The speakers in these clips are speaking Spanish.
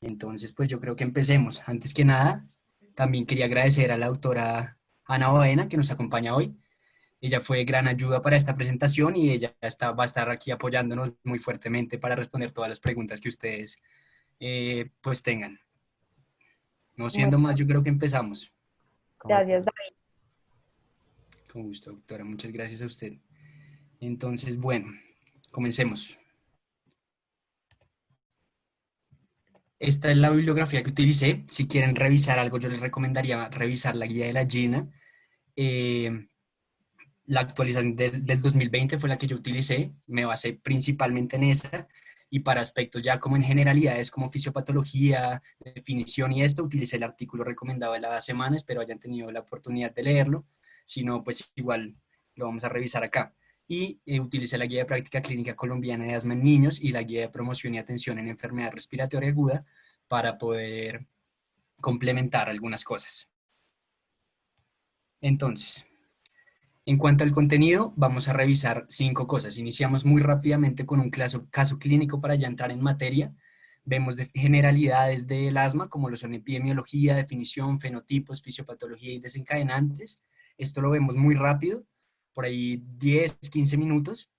Entonces, pues yo creo que empecemos. Antes que nada, también quería agradecer a la doctora Ana Baena que nos acompaña hoy. Ella fue gran ayuda para esta presentación y ella va a estar aquí apoyándonos muy fuertemente para responder todas las preguntas que ustedes pues tengan. No Bueno, siendo más, yo creo que empezamos. gracias, David. Con gusto, doctora. Muchas gracias a usted. Entonces, bueno, comencemos. Esta es la bibliografía que utilicé. Si quieren revisar algo, yo les recomendaría revisar la guía de la GINA. Eh, la actualización del 2020 fue la que yo utilicé. Me basé principalmente en esa. Y para aspectos ya como en generalidades como fisiopatología, definición y esto, utilicé el artículo recomendado de la semana. Espero hayan tenido la oportunidad de leerlo. Si no, pues igual lo vamos a revisar acá. Y utilicé la guía de práctica clínica colombiana de asma en niños y la guía de promoción y atención en enfermedad respiratoria aguda para poder complementar algunas cosas. Entonces, en cuanto al contenido, vamos a revisar 5 cosas. Iniciamos muy rápidamente con un caso clínico para ya entrar en materia. Vemos generalidades del asma, como lo son epidemiología, definición, fenotipos, fisiopatología y desencadenantes. Esto lo vemos muy rápido, por ahí 10, 15 minutos.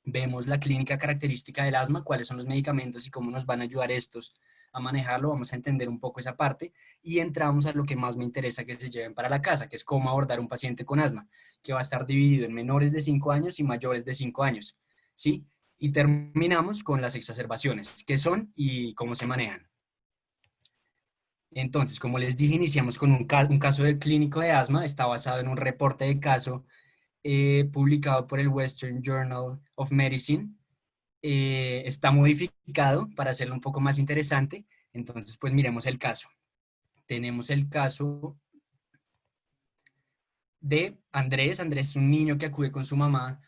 Vemos la clínica característica del asma, cuáles son los medicamentos y cómo nos van a ayudar estos a manejarlo, vamos a entender un poco esa parte y entramos a lo que más me interesa que se lleven para la casa, que es cómo abordar un paciente con asma, que va a estar dividido en menores de 5 años y mayores de 5 años, ¿sí? Y terminamos con las exacerbaciones, qué son y cómo se manejan. Entonces, como les dije, iniciamos con un caso de clínico de asma, está basado en un reporte de caso publicado por el Western Journal of Medicine. Está modificado para hacerlo un poco más interesante. Entonces, pues miremos el caso. Tenemos el caso de Andrés. Andrés es un niño que acude con su mamá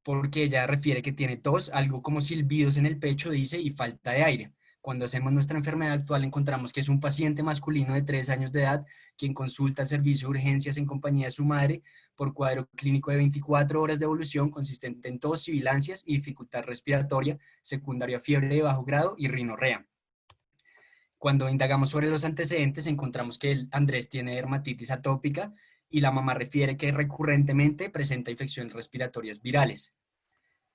porque ella refiere que tiene tos, algo como silbidos en el pecho, dice, y falta de aire. Cuando hacemos nuestra enfermedad actual encontramos que es un paciente masculino de 3 años de edad quien consulta al servicio de urgencias en compañía de su madre por cuadro clínico de 24 horas de evolución consistente en tos, sibilancias y dificultad respiratoria, secundaria fiebre de bajo grado y rinorrea. Cuando indagamos sobre los antecedentes, encontramos que Andrés tiene dermatitis atópica y la mamá refiere que recurrentemente presenta infecciones respiratorias virales.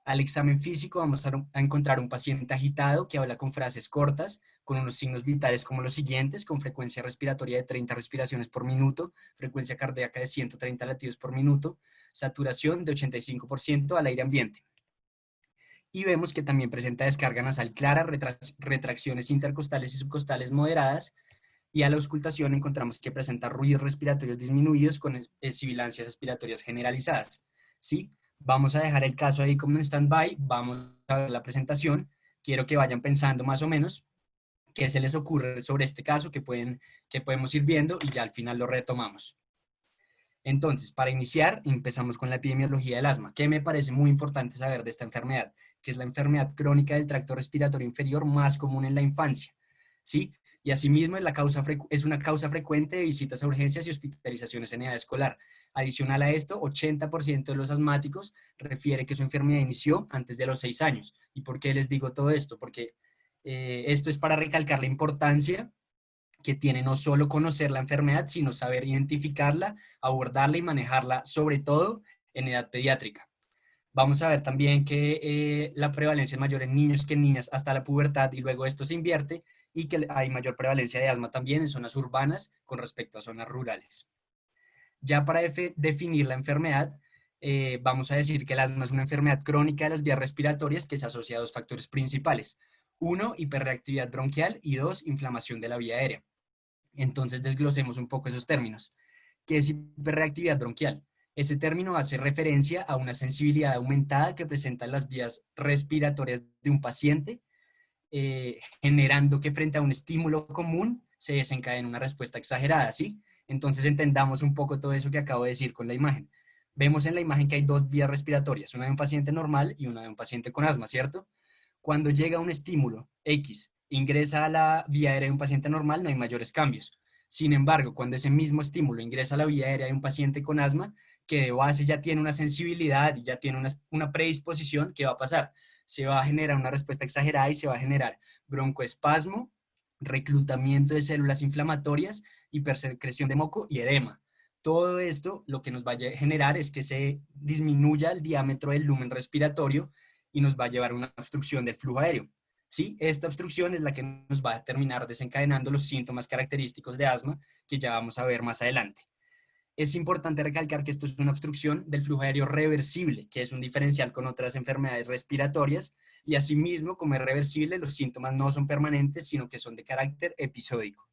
Al examen físico vamos a encontrar un paciente agitado que habla con frases cortas, con unos signos vitales como los siguientes, con frecuencia respiratoria de 30 respiraciones por minuto, frecuencia cardíaca de 130 latidos por minuto, saturación de 85% al aire ambiente. Y vemos que también presenta descarga nasal clara, retracciones intercostales y subcostales moderadas, y a la auscultación encontramos que presenta ruidos respiratorios disminuidos con sibilancias aspiratorias generalizadas. ¿Sí? Vamos a dejar el caso ahí como en stand-by, vamos a ver la presentación. Quiero que vayan pensando más o menos qué se les ocurre sobre este caso que podemos ir viendo y ya al final lo retomamos. Entonces, para iniciar, empezamos con la epidemiología del asma, que me parece muy importante saber de esta enfermedad, que es la enfermedad crónica del tracto respiratorio inferior más común en la infancia, ¿sí? Y asimismo es una causa frecuente de visitas a urgencias y hospitalizaciones en edad escolar. Adicional a esto, 80% de los asmáticos refiere que su enfermedad inició antes de los 6 años. ¿Y por qué les digo todo esto? Porque esto es para recalcar la importancia que tiene no solo conocer la enfermedad, sino saber identificarla, abordarla y manejarla, sobre todo en edad pediátrica. Vamos a ver también que la prevalencia es mayor en niños que en niñas hasta la pubertad y luego esto se invierte y que hay mayor prevalencia de asma también en zonas urbanas con respecto a zonas rurales. Ya para definir la enfermedad, vamos a decir que el asma es una enfermedad crónica de las vías respiratorias que se asocia a dos factores principales. Uno, hiperreactividad bronquial y dos, inflamación de la vía aérea. Entonces desglosemos un poco esos términos. ¿Qué es hiperreactividad bronquial? Ese término hace referencia a una sensibilidad aumentada que presentan las vías respiratorias de un paciente, generando que frente a un estímulo común se desencadene una respuesta exagerada, ¿sí? Entonces entendamos un poco todo eso que acabo de decir con la imagen. Vemos en la imagen que hay dos vías respiratorias, una de un paciente normal y una de un paciente con asma, ¿cierto? Cuando llega un estímulo X, ingresa a la vía aérea de un paciente normal, no hay mayores cambios. Sin embargo, cuando ese mismo estímulo ingresa a la vía aérea de un paciente con asma, que de base ya tiene una sensibilidad y ya tiene una predisposición, ¿qué va a pasar? Se va a generar una respuesta exagerada y se va a generar broncoespasmo, reclutamiento de células inflamatorias, hipersecreción de moco y edema. Todo esto lo que nos va a generar es que se disminuya el diámetro del lumen respiratorio y nos va a llevar a una obstrucción del flujo aéreo. ¿Sí? Esta obstrucción es la que nos va a terminar desencadenando los síntomas característicos de asma que ya vamos a ver más adelante. Es importante recalcar que esto es una obstrucción del flujo aéreo reversible, que es un diferencial con otras enfermedades respiratorias, y asimismo, como es reversible, los síntomas no son permanentes, sino que son de carácter episódico.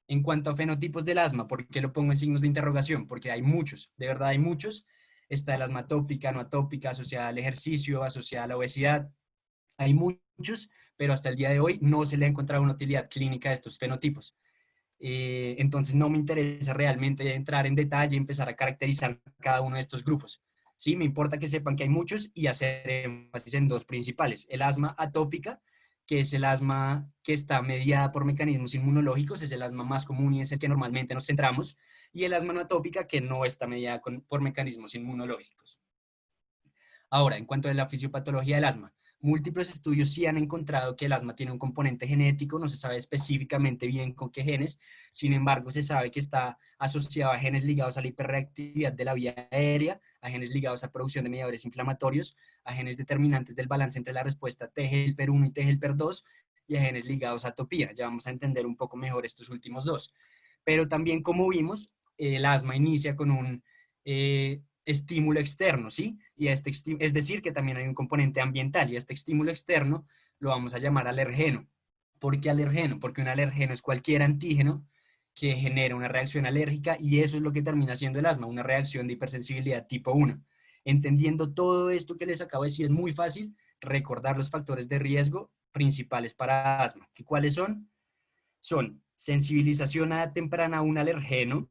En cuanto a fenotipos del asma, ¿por qué lo pongo en signos de interrogación? Porque hay muchos, de verdad hay muchos. Está el asma atópica, no atópica, asociada al ejercicio, asociada a la obesidad. Hay muchos, pero hasta el día de hoy no se le ha encontrado una utilidad clínica a estos fenotipos. Entonces no me interesa realmente entrar en detalle y empezar a caracterizar cada uno de estos grupos. Sí, me importa que sepan que hay muchos y hacer énfasis en dos principales. El asma atópica, que es el asma que está mediada por mecanismos inmunológicos, es el asma más común y es el que normalmente nos centramos, y el asma no atópica, que no está mediada por mecanismos inmunológicos. Ahora, en cuanto a la fisiopatología del asma, múltiples estudios sí han encontrado que el asma tiene un componente genético, no se sabe específicamente bien con qué genes, sin embargo se sabe que está asociado a genes ligados a la hiperreactividad de la vía aérea, a genes ligados a producción de mediadores inflamatorios, a genes determinantes del balance entre la respuesta T-helper1 y T-helper2 y a genes ligados a atopía. Ya vamos a entender un poco mejor estos últimos dos. Pero también, como vimos, el asma inicia con un estímulo externo, ¿sí? Y es decir, que también hay un componente ambiental y este estímulo externo lo vamos a llamar alergeno. ¿Por qué alergeno? Porque un alergeno es cualquier antígeno que genera una reacción alérgica y eso es lo que termina siendo el asma, una reacción de hipersensibilidad tipo 1. Entendiendo todo esto que les acabo de decir, es muy fácil recordar los factores de riesgo principales para asma. ¿Cuáles son? Son sensibilización a temprana a un alergeno,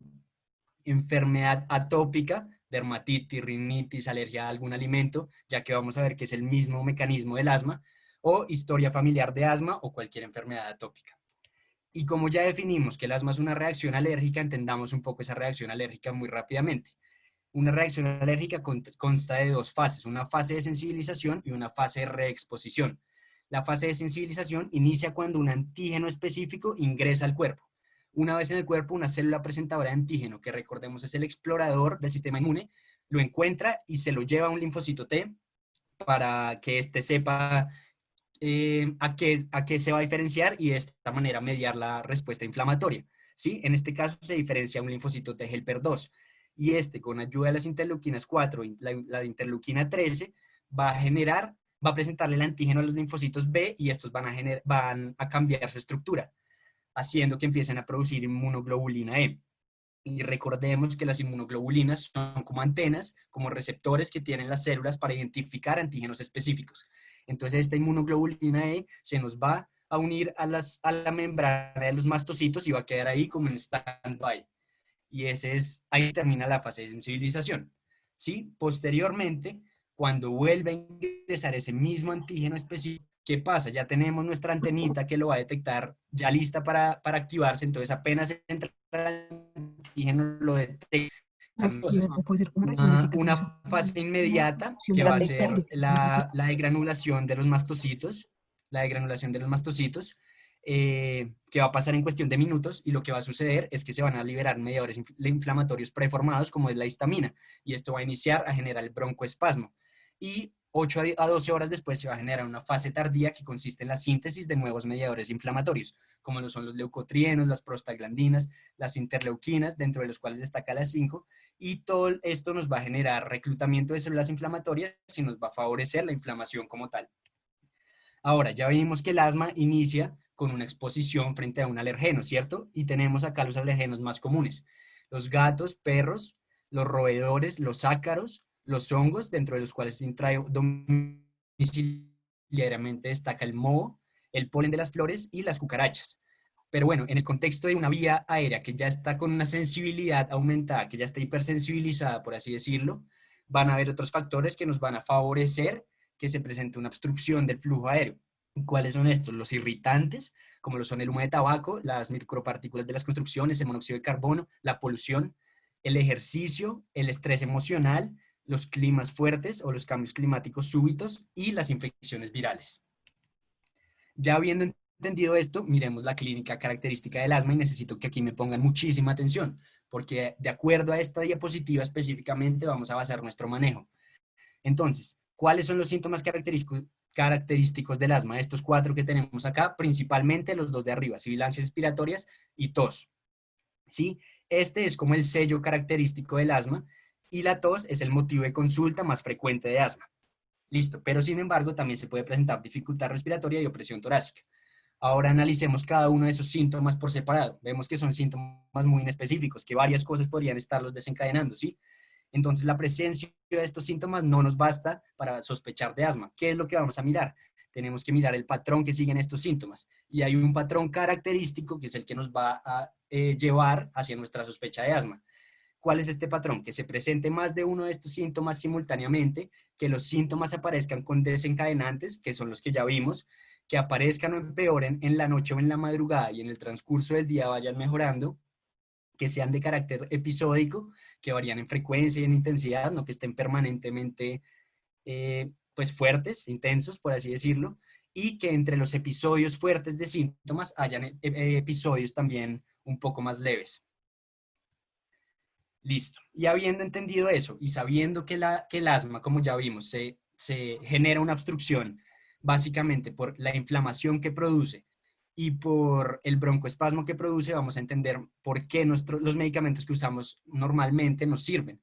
enfermedad atópica, dermatitis, rinitis, alergia a algún alimento, ya que vamos a ver que es el mismo mecanismo del asma, o historia familiar de asma o cualquier enfermedad atópica. Y como ya definimos que el asma es una reacción alérgica, entendamos un poco esa reacción alérgica muy rápidamente. Una reacción alérgica consta de dos fases, una fase de sensibilización y una fase de reexposición. La fase de sensibilización inicia cuando un antígeno específico ingresa al cuerpo. Una vez en el cuerpo, una célula presentadora de antígeno, que recordemos es el explorador del sistema inmune, lo encuentra y se lo lleva a un linfocito T para que éste sepa a qué se va a diferenciar y de esta manera mediar la respuesta inflamatoria. ¿Sí? En este caso se diferencia un linfocito T helper 2 y este con ayuda de las interleuquinas 4 y la interleuquina 13 va a presentarle el antígeno a los linfocitos B y estos van a cambiar su estructura, haciendo que empiecen a producir inmunoglobulina E. Y recordemos que las inmunoglobulinas son como antenas, como receptores que tienen las células para identificar antígenos específicos. Entonces esta inmunoglobulina E se nos va a unir a la membrana de los mastocitos y va a quedar ahí como en stand-by. Y ahí termina la fase de sensibilización. ¿Sí? Posteriormente, cuando vuelve a ingresar ese mismo antígeno específico, ¿qué pasa? Ya tenemos nuestra antenita que lo va a detectar ya lista para activarse, entonces apenas entra el antígeno lo detecta. Una fase inmediata que va a ser la degranulación de los mastocitos, la degranulación de los mastocitos, que va a pasar en cuestión de minutos y lo que va a suceder es que se van a liberar mediadores inflamatorios preformados como es la histamina y esto va a iniciar a generar el broncoespasmo y 8 a 12 horas después se va a generar una fase tardía que consiste en la síntesis de nuevos mediadores inflamatorios como lo son los leucotrienos, las prostaglandinas, las interleuquinas, dentro de los cuales destaca la 5 y todo esto nos va a generar reclutamiento de células inflamatorias y nos va a favorecer la inflamación como tal. Ahora, ya vimos que el asma inicia con una exposición frente a un alergeno, ¿cierto? Y tenemos acá los alergenos más comunes. Los gatos, perros, los roedores, los ácaros, los hongos, dentro de los cuales domiciliariamente destaca el moho, el polen de las flores y las cucarachas. Pero bueno, en el contexto de una vía aérea que ya está con una sensibilidad aumentada, que ya está hipersensibilizada, por así decirlo, van a haber otros factores que nos van a favorecer que se presente una obstrucción del flujo aéreo. ¿Cuáles son estos? Los irritantes, como lo son el humo de tabaco, las micropartículas de las construcciones, el monóxido de carbono, la polución, el ejercicio, el estrés emocional, los climas fuertes o los cambios climáticos súbitos y las infecciones virales. Ya habiendo entendido esto, miremos la clínica característica del asma y necesito que aquí me pongan muchísima atención, porque de acuerdo a esta diapositiva específicamente vamos a basar nuestro manejo. Entonces, ¿cuáles son los síntomas característicos del asma? Estos 4 que tenemos acá, principalmente los 2 de arriba, sibilancias expiratorias y tos. ¿Sí? Este es como el sello característico del asma y la tos es el motivo de consulta más frecuente de asma. Listo, pero sin embargo también se puede presentar dificultad respiratoria y opresión torácica. Ahora analicemos cada uno de esos síntomas por separado. Vemos que son síntomas muy inespecíficos, que varias cosas podrían estarlos desencadenando, ¿sí? Entonces, la presencia de estos síntomas no nos basta para sospechar de asma. ¿Qué es lo que vamos a mirar? Tenemos que mirar el patrón que siguen estos síntomas. Y hay un patrón característico que es el que nos va a llevar hacia nuestra sospecha de asma. ¿Cuál es este patrón? Que se presente más de uno de estos síntomas simultáneamente, que los síntomas aparezcan con desencadenantes, que son los que ya vimos, que aparezcan o empeoren en la noche o en la madrugada y en el transcurso del día vayan mejorando, que sean de carácter episódico, que varían en frecuencia y en intensidad, no que estén permanentemente pues fuertes, intensos, por así decirlo, y que entre los episodios fuertes de síntomas hayan episodios también un poco más leves. Listo. Y habiendo entendido eso y sabiendo que el asma, como ya vimos, se genera una obstrucción básicamente por la inflamación que produce y por el broncoespasmo que produce, vamos a entender por qué los medicamentos que usamos normalmente nos sirven.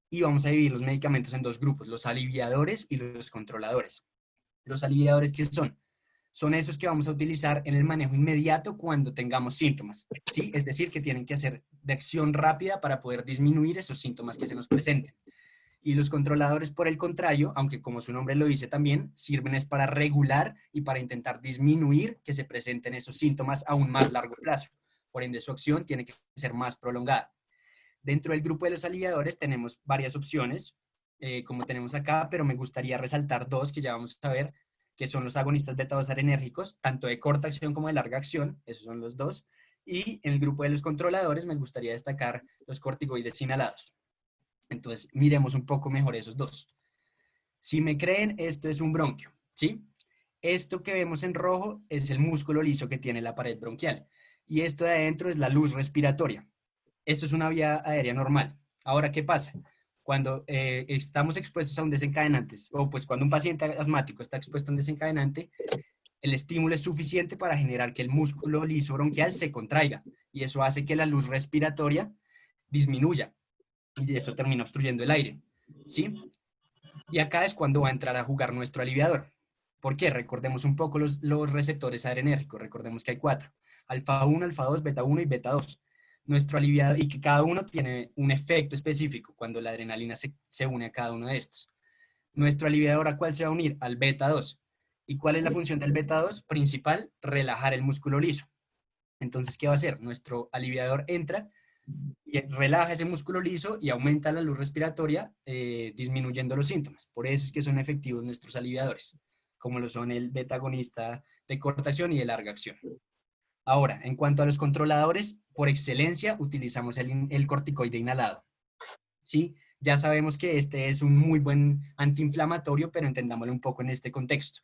Y vamos a dividir los medicamentos en 2 grupos, los aliviadores y los controladores. Los aliviadores, ¿qué son? Son esos que vamos a utilizar en el manejo inmediato cuando tengamos síntomas, ¿sí? Es decir, que tienen que hacer de acción rápida para poder disminuir esos síntomas que se nos presenten. Y los controladores, por el contrario, aunque como su nombre lo dice también, sirven es para regular y para intentar disminuir que se presenten esos síntomas a un más largo plazo. Por ende, su acción tiene que ser más prolongada. Dentro del grupo de los aliviadores tenemos varias opciones, como tenemos acá, pero me gustaría resaltar 2 que ya vamos a ver, que son los agonistas beta-2 adrenérgicos, tanto de corta acción como de larga acción, esos son los 2. Y en el grupo de los controladores me gustaría destacar los corticoides inhalados. Entonces, miremos un poco mejor esos 2. Si me creen, esto es un bronquio, ¿sí? Esto que vemos en rojo es el músculo liso que tiene la pared bronquial. Y esto de adentro es la luz respiratoria. Esto es una vía aérea normal. Ahora, ¿qué pasa? Cuando estamos expuestos a un desencadenante, o pues cuando un paciente asmático está expuesto a un desencadenante, el estímulo es suficiente para generar que el músculo liso bronquial se contraiga y eso hace que la luz respiratoria disminuya y eso termina obstruyendo el aire, ¿sí? Y acá es cuando va a entrar a jugar nuestro aliviador. ¿Por qué? Recordemos un poco los receptores adrenérgicos. Recordemos que hay 4. Alfa 1, alfa 2, beta 1 y beta 2. Nuestro aliviador, y que cada uno tiene un efecto específico cuando la adrenalina se une a cada uno de estos. Nuestro aliviador, ¿a cuál se va a unir? Al beta 2. ¿Y cuál es la función del beta 2? Principal, relajar el músculo liso. Entonces, ¿qué va a hacer? Nuestro aliviador entra y relaja ese músculo liso y aumenta la luz respiratoria, disminuyendo los síntomas. Por eso es que son efectivos nuestros aliviadores, como lo son el beta-agonista de corta acción y de larga acción. Ahora, en cuanto a los controladores, por excelencia utilizamos el corticoide inhalado. ¿Sí? Ya sabemos que este es un muy buen antiinflamatorio, pero entendámoslo un poco en este contexto.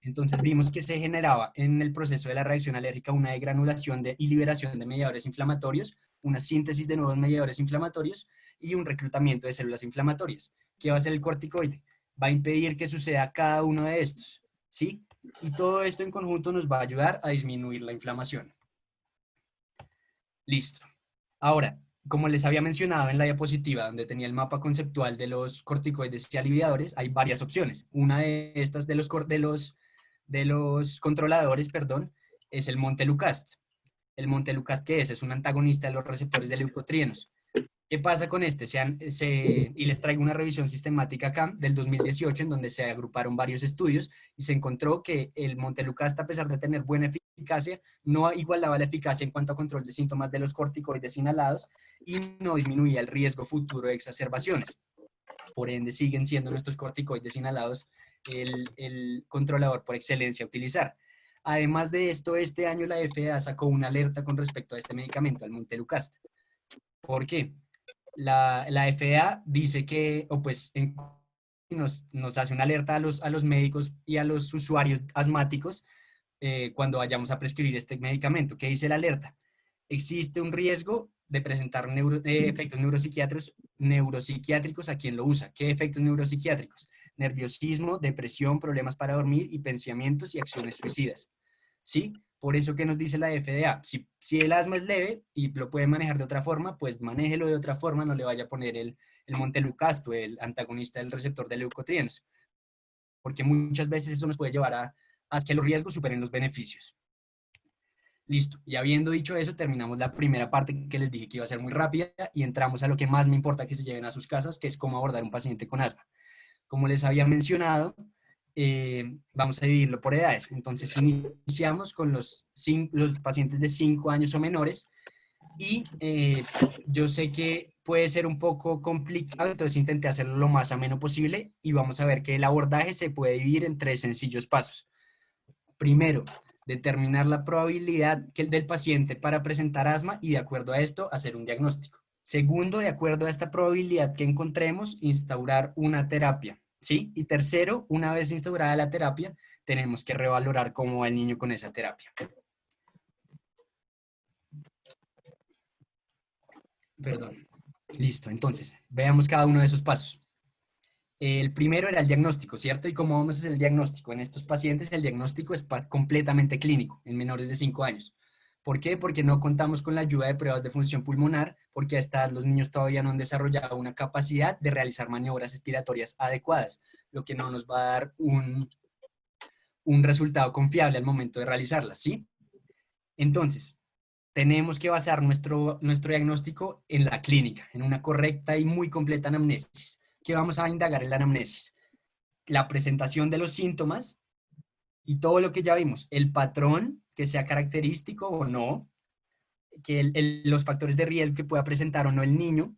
Entonces vimos que se generaba en el proceso de la reacción alérgica una degranulación y liberación de mediadores inflamatorios, una síntesis de nuevos mediadores inflamatorios y un reclutamiento de células inflamatorias. ¿Qué va a hacer el corticoide? Va a impedir que suceda cada uno de estos, ¿sí? Y todo esto en conjunto nos va a ayudar a disminuir la inflamación. Listo. Ahora, como les había mencionado en la diapositiva donde tenía el mapa conceptual de los corticoides y aliviadores, hay varias opciones. Una de estas de los controladores, perdón, es el Montelukast. El Montelukast, ¿qué es? Es un antagonista de los receptores de leucotrienos. ¿Qué pasa con este? Y les traigo una revisión sistemática acá del 2018 en donde se agruparon varios estudios y se encontró que el Montelukast, a pesar de tener buena eficacia, no igualaba la eficacia en cuanto a control de síntomas de los corticoides inhalados y no disminuía el riesgo futuro de exacerbaciones. Por ende, siguen siendo nuestros corticoides inhalados el controlador por excelencia a utilizar. Además de esto, este año la FDA sacó una alerta con respecto a este medicamento, al Montelukast. ¿Por qué? La FDA dice que, o pues nos hace una alerta a los médicos y a los usuarios asmáticos cuando vayamos a prescribir este medicamento. ¿Qué dice la alerta? Existe un riesgo de presentar efectos neuropsiquiátricos a quien lo usa. ¿Qué efectos neuropsiquiátricos? Nerviosismo, depresión, problemas para dormir y pensamientos y acciones suicidas. ¿Sí? Por eso que nos dice la FDA, si el asma es leve y lo puede manejar de otra forma, pues manéjelo de otra forma, no le vaya a poner el montelukast, el antagonista del receptor de leucotrienos, porque muchas veces eso nos puede llevar a que los riesgos superen los beneficios. Listo, y habiendo dicho eso, terminamos la primera parte que les dije que iba a ser muy rápida y entramos a lo que más me importa que se lleven a sus casas, que es cómo abordar un paciente con asma. Como les había mencionado, vamos a dividirlo por edades. Entonces, iniciamos con los pacientes de 5 años o menores y yo sé que puede ser un poco complicado, entonces intenté hacerlo lo más ameno posible y vamos a ver que el abordaje se puede dividir en 3 sencillos pasos. Primero, determinar la probabilidad del paciente para presentar asma y de acuerdo a esto hacer un diagnóstico. Segundo, de acuerdo a esta probabilidad que encontremos, instaurar una terapia, ¿sí? Y tercero, una vez instaurada la terapia, tenemos que revalorar cómo va el niño con esa terapia. Perdón. Listo, entonces, veamos cada uno de esos pasos. El primero era el diagnóstico, ¿cierto? ¿Y cómo vamos a hacer el diagnóstico? En estos pacientes el diagnóstico es completamente clínico, en menores de 5 años. ¿Por qué? Porque no contamos con la ayuda de pruebas de función pulmonar, porque a esta edad los niños todavía no han desarrollado una capacidad de realizar maniobras respiratorias adecuadas, lo que no nos va a dar un resultado confiable al momento de realizarlas, ¿sí? Entonces, tenemos que basar nuestro diagnóstico en la clínica, en una correcta y muy completa anamnesis. ¿Qué vamos a indagar en la anamnesis? La presentación de los síntomas y todo lo que ya vimos, el patrón que sea característico o no, que los factores de riesgo que pueda presentar o no el niño,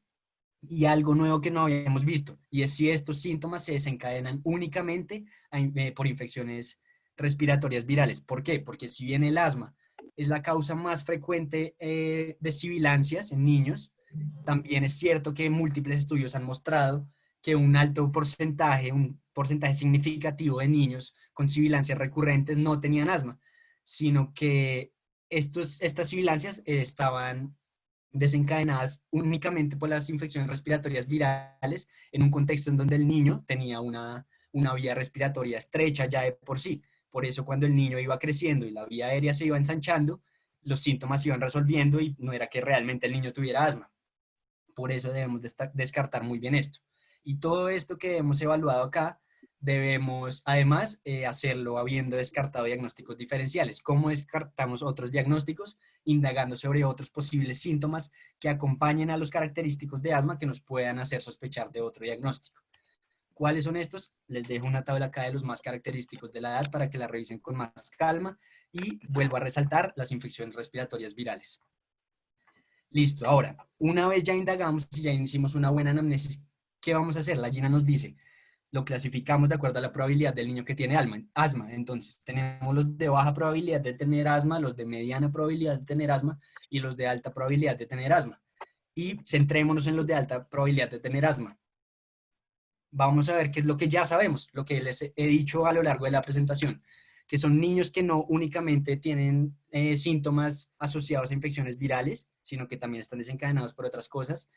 y algo nuevo que no habíamos visto, y es si estos síntomas se desencadenan únicamente por infecciones respiratorias virales. ¿Por qué? Porque si bien el asma es la causa más frecuente de sibilancias en niños, también es cierto que múltiples estudios han mostrado que un alto porcentaje, un porcentaje significativo de niños con sibilancias recurrentes no tenían asma, sino que estas sibilancias estaban desencadenadas únicamente por las infecciones respiratorias virales en un contexto en donde el niño tenía una vía respiratoria estrecha ya de por sí. Por eso cuando el niño iba creciendo y la vía aérea se iba ensanchando, los síntomas se iban resolviendo y no era que realmente el niño tuviera asma. Por eso debemos descartar muy bien esto. Y todo esto que hemos evaluado acá, debemos además hacerlo habiendo descartado diagnósticos diferenciales. ¿Cómo descartamos otros diagnósticos? Indagando sobre otros posibles síntomas que acompañen a los característicos de asma que nos puedan hacer sospechar de otro diagnóstico. ¿Cuáles son estos? Les dejo una tabla acá de los más característicos de la edad para que la revisen con más calma y vuelvo a resaltar las infecciones respiratorias virales. Listo, ahora, una vez ya indagamos y ya hicimos una buena anamnesis, ¿qué vamos a hacer? La Gina nos dice, lo clasificamos de acuerdo a la probabilidad del niño que tiene asma. Entonces, tenemos los de baja probabilidad de tener asma, los de mediana probabilidad de tener asma y los de alta probabilidad de tener asma. Y centrémonos en los de alta probabilidad de tener asma. Vamos a ver qué es lo que ya sabemos, lo que les he dicho a lo largo de la presentación, que son niños que no únicamente tienen síntomas asociados a infecciones virales, sino que también están desencadenados por otras cosas,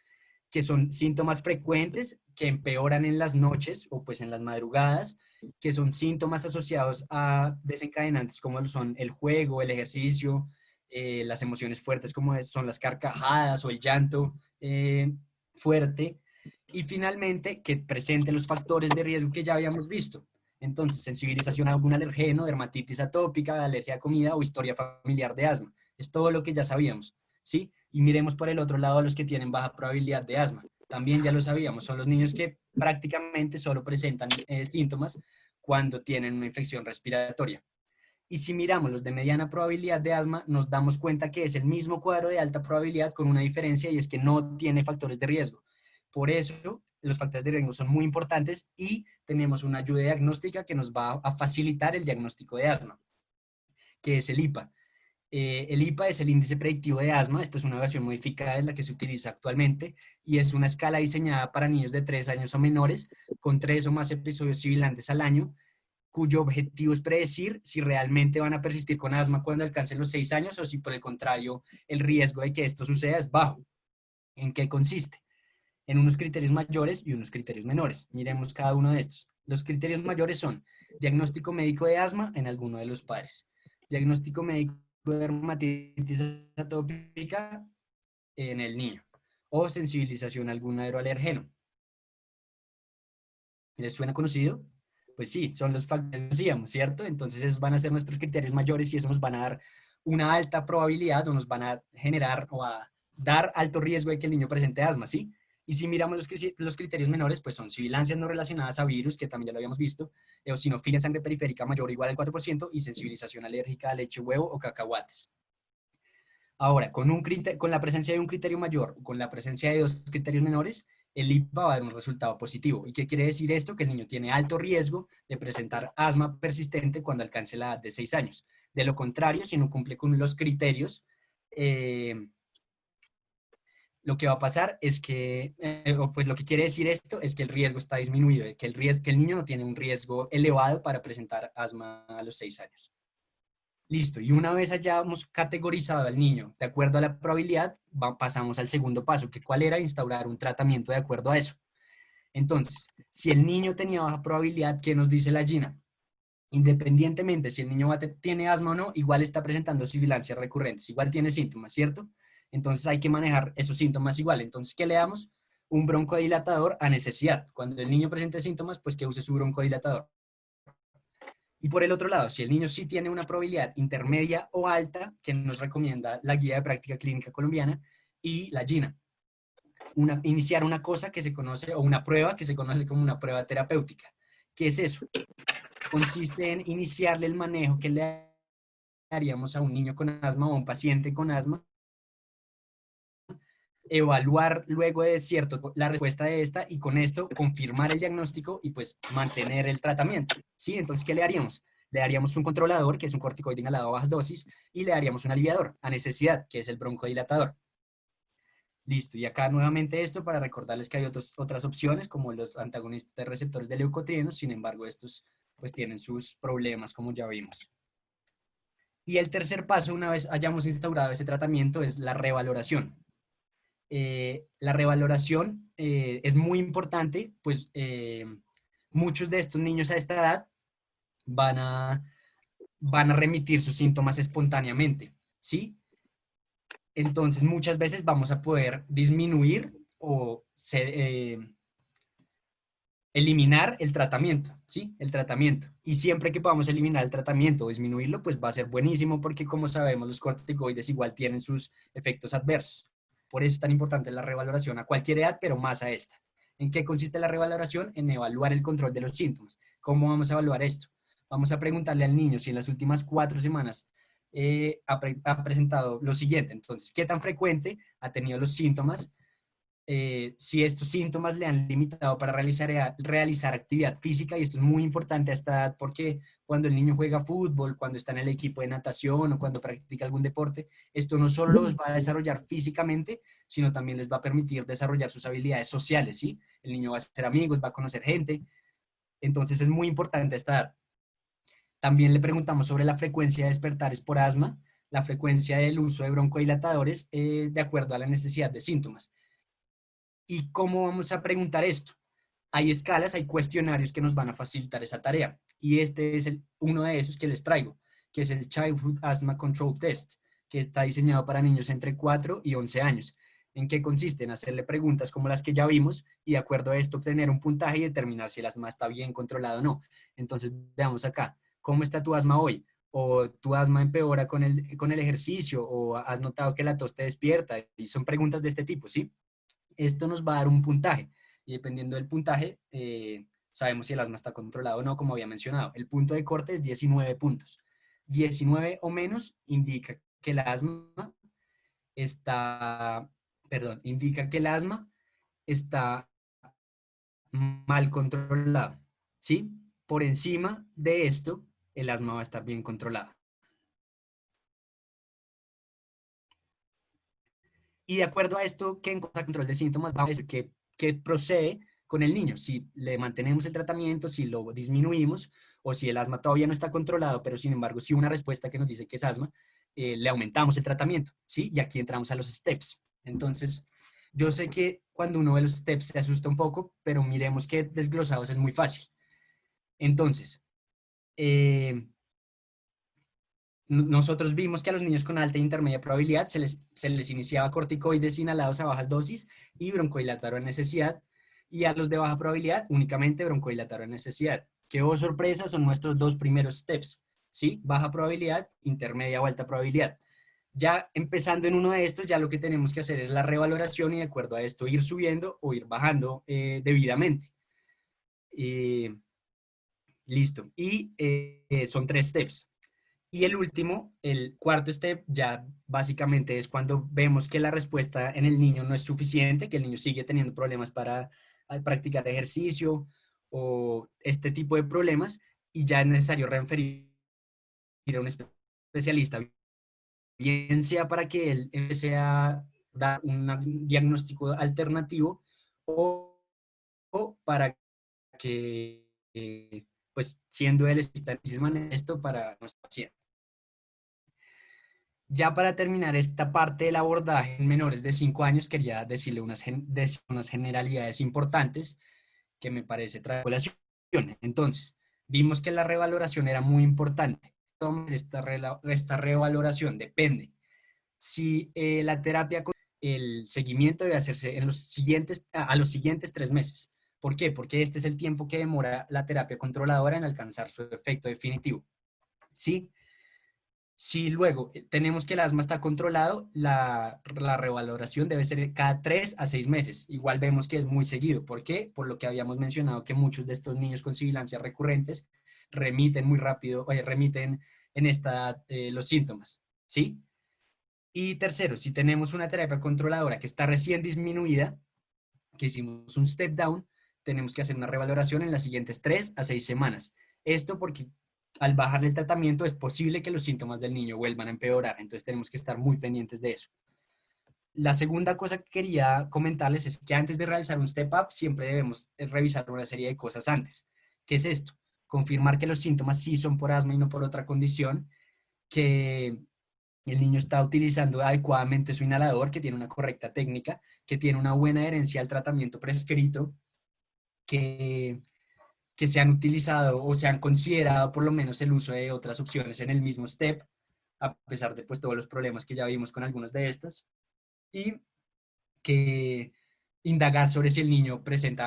que son síntomas frecuentes que empeoran en las noches o pues en las madrugadas, que son síntomas asociados a desencadenantes como son el juego, el ejercicio, las emociones fuertes como son las carcajadas o el llanto fuerte, y finalmente que presente los factores de riesgo que ya habíamos visto. Entonces, sensibilización a algún alergeno, dermatitis atópica, alergia a comida o historia familiar de asma. Es todo lo que ya sabíamos, ¿sí? Y miremos por el otro lado a los que tienen baja probabilidad de asma. También ya lo sabíamos, son los niños que prácticamente solo presentan síntomas cuando tienen una infección respiratoria. Y si miramos los de mediana probabilidad de asma, nos damos cuenta que es el mismo cuadro de alta probabilidad con una diferencia y es que no tiene factores de riesgo. Por eso, los factores de riesgo son muy importantes y tenemos una ayuda diagnóstica que nos va a facilitar el diagnóstico de asma, que es el IPA. El IPA es el índice predictivo de asma. Esta es una versión modificada de la que se utiliza actualmente y es una escala diseñada para niños de 3 años o menores con 3 o más episodios sibilantes al año cuyo objetivo es predecir si realmente van a persistir con asma cuando alcancen los 6 años o si por el contrario el riesgo de que esto suceda es bajo. ¿En qué consiste? En unos criterios mayores y unos criterios menores. Miremos cada uno de estos. Los criterios mayores son diagnóstico médico de asma en alguno de los padres, diagnóstico médico de dermatitis atópica en el niño o sensibilización a algún aeroalergeno. ¿Les suena conocido? Pues sí, son los factores que decíamos, ¿cierto? Entonces esos van a ser nuestros criterios mayores y eso nos van a dar una alta probabilidad o nos van a generar o a dar alto riesgo de que el niño presente asma, ¿sí? Y si miramos los criterios menores, pues son sibilancias no relacionadas a virus, que también ya lo habíamos visto, eosinofilia en sangre periférica mayor o igual al 4% y sensibilización alérgica a leche, huevo o cacahuates. Ahora, con la presencia de un criterio mayor o con la presencia de dos criterios menores, el IPA va a dar un resultado positivo. ¿Y qué quiere decir esto? Que el niño tiene alto riesgo de presentar asma persistente cuando alcance la edad de 6 años. De lo contrario, si no cumple con los criterios, lo que va a pasar es que, pues lo que quiere decir esto es que el riesgo está disminuido, que el niño no tiene un riesgo elevado para presentar asma a los 6 años. Listo, y una vez hayamos categorizado al niño de acuerdo a la probabilidad, pasamos al segundo paso, que cuál era instaurar un tratamiento de acuerdo a eso. Entonces, si el niño tenía baja probabilidad, ¿qué nos dice la GINA? Independientemente si el niño tiene asma o no, igual está presentando sibilancias recurrentes, igual tiene síntomas, ¿cierto? Entonces hay que manejar esos síntomas igual. Entonces, ¿qué le damos? Un broncodilatador a necesidad. Cuando el niño presente síntomas, pues que use su broncodilatador. Y por el otro lado, si el niño sí tiene una probabilidad intermedia o alta, que nos recomienda la Guía de Práctica Clínica Colombiana y la GINA, iniciar una cosa que se conoce, o una prueba que se conoce como una prueba terapéutica. ¿Qué es eso? Consiste en iniciarle el manejo que le daríamos a un niño con asma o a un paciente con asma, evaluar luego de cierto la respuesta de esta y con esto confirmar el diagnóstico y pues mantener el tratamiento, ¿sí? Entonces, ¿qué le haríamos? Le daríamos un controlador, que es un corticoide inhalado a bajas dosis, y le daríamos un aliviador a necesidad, que es el broncodilatador. Listo, y acá nuevamente esto para recordarles que hay otras opciones como los antagonistas de receptores de leucotrienos, sin embargo estos pues tienen sus problemas como ya vimos. Y el tercer paso, una vez hayamos instaurado ese tratamiento, es la revaloración. La revaloración es muy importante, pues muchos de estos niños a esta edad van a, van a remitir sus síntomas espontáneamente, ¿sí? Entonces muchas veces vamos a poder disminuir o eliminar el tratamiento, ¿sí? El tratamiento. Y siempre que podamos eliminar el tratamiento o disminuirlo, pues va a ser buenísimo porque como sabemos los corticoides igual tienen sus efectos adversos. Por eso es tan importante la revaloración a cualquier edad, pero más a esta. ¿En qué consiste la revaloración? En evaluar el control de los síntomas. ¿Cómo vamos a evaluar esto? Vamos a preguntarle al niño si en las últimas 4 semanas ha presentado lo siguiente. Entonces, ¿qué tan frecuente ha tenido los síntomas? Si estos síntomas le han limitado para realizar actividad física, y esto es muy importante a esta edad porque cuando el niño juega fútbol, cuando está en el equipo de natación o cuando practica algún deporte, esto no solo los va a desarrollar físicamente, sino también les va a permitir desarrollar sus habilidades sociales, ¿sí? El niño va a hacer amigos, va a conocer gente, entonces es muy importante a esta edad. También le preguntamos sobre la frecuencia de despertares por asma, la frecuencia del uso de broncodilatadores de acuerdo a la necesidad de síntomas. ¿Y cómo vamos a preguntar esto? Hay escalas, hay cuestionarios que nos van a facilitar esa tarea. Y este es uno de esos que les traigo, que es el Childhood Asthma Control Test, que está diseñado para niños entre 4 y 11 años. ¿En qué consiste? En hacerle preguntas como las que ya vimos y de acuerdo a esto obtener un puntaje y determinar si el asma está bien controlado o no. Entonces, veamos acá, ¿cómo está tu asma hoy? ¿O tu asma empeora con el ejercicio? ¿O has notado que la tos te despierta? Y son preguntas de este tipo, ¿sí? Esto nos va a dar un puntaje y dependiendo del puntaje sabemos si el asma está controlado o no, como había mencionado. El punto de corte es 19 puntos. 19 o menos indica que el asma está, perdón, indica que el asma está mal controlado, ¿sí? Por encima de esto, el asma va a estar bien controlado. Y de acuerdo a esto, que en control de síntomas, vamos a decir que procede con el niño, si le mantenemos el tratamiento, si lo disminuimos, o si el asma todavía no está controlado, pero sin embargo sí una respuesta que nos dice que es asma, le aumentamos el tratamiento, ¿sí? Y aquí entramos a los steps. Entonces, yo sé que cuando uno ve los steps se asusta un poco, pero miremos que desglosados es muy fácil. Entonces, eh, nosotros vimos que a los niños con alta e intermedia probabilidad se les iniciaba corticoides inhalados a bajas dosis y broncodilatador en necesidad, y a los de baja probabilidad únicamente broncodilatador en necesidad. Qué oh sorpresa, son nuestros dos primeros steps, ¿sí? Baja probabilidad, intermedia o alta probabilidad. Ya empezando en uno de estos, ya lo que tenemos que hacer es la revaloración y de acuerdo a esto ir subiendo o ir bajando debidamente. Eh, Listo. Y son tres steps. Y el último, el cuarto step, ya básicamente es cuando vemos que la respuesta en el niño no es suficiente, que el niño sigue teniendo problemas para practicar ejercicio o este tipo de problemas, y ya es necesario referir a un especialista, bien sea para que él empiece a dar un diagnóstico alternativo o, o para que, pues siendo él especialista en esto para nuestro paciente. Ya para terminar esta parte del abordaje en menores de 5 años, quería decirle unas generalidades importantes que me parece traer a colación. Entonces, vimos que la revaloración era muy importante. Esta revaloración depende. Si la terapia, el seguimiento debe hacerse en a los siguientes 3 meses. ¿Por qué? Porque este es el tiempo que demora la terapia controladora en alcanzar su efecto definitivo. ¿Sí? Si luego tenemos que el asma está controlado, la revaloración debe ser cada 3 a 6 meses. Igual vemos que es muy seguido. ¿Por qué? Por lo que habíamos mencionado que muchos de estos niños con sibilancias recurrentes remiten muy rápido, remiten en esta edad los síntomas. ¿Sí? Y tercero, si tenemos una terapia controladora que está recién disminuida, que hicimos un step down, tenemos que hacer una revaloración en las siguientes 3 a 6 semanas. Esto porque al bajar el tratamiento es posible que los síntomas del niño vuelvan a empeorar, entonces tenemos que estar muy pendientes de eso. La segunda cosa que quería comentarles es que antes de realizar un step up siempre debemos revisar una serie de cosas antes. ¿Qué es esto? Confirmar que los síntomas sí son por asma y no por otra condición, que el niño está utilizando adecuadamente su inhalador, que tiene una correcta técnica, que tiene una buena adherencia al tratamiento prescrito, que, que se han utilizado o se han considerado por lo menos el uso de otras opciones en el mismo step, a pesar de pues todos los problemas que ya vimos con algunas de estas, y que indagar sobre si el niño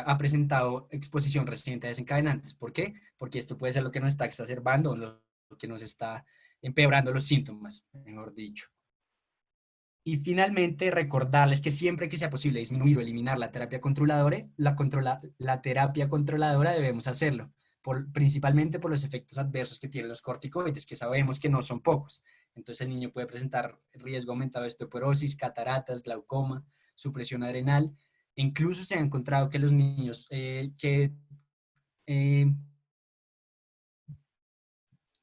ha presentado exposición reciente a desencadenantes. ¿Por qué? Porque esto puede ser lo que nos está exacerbando, lo que nos está empeorando los síntomas, mejor dicho. Y finalmente, recordarles que siempre que sea posible disminuir o eliminar la terapia controladora, la terapia controladora debemos hacerlo, principalmente por los efectos adversos que tienen los corticoides, que sabemos que no son pocos. Entonces el niño puede presentar riesgo aumentado de osteoporosis, cataratas, glaucoma, supresión adrenal. E incluso se ha encontrado que los niños que eh,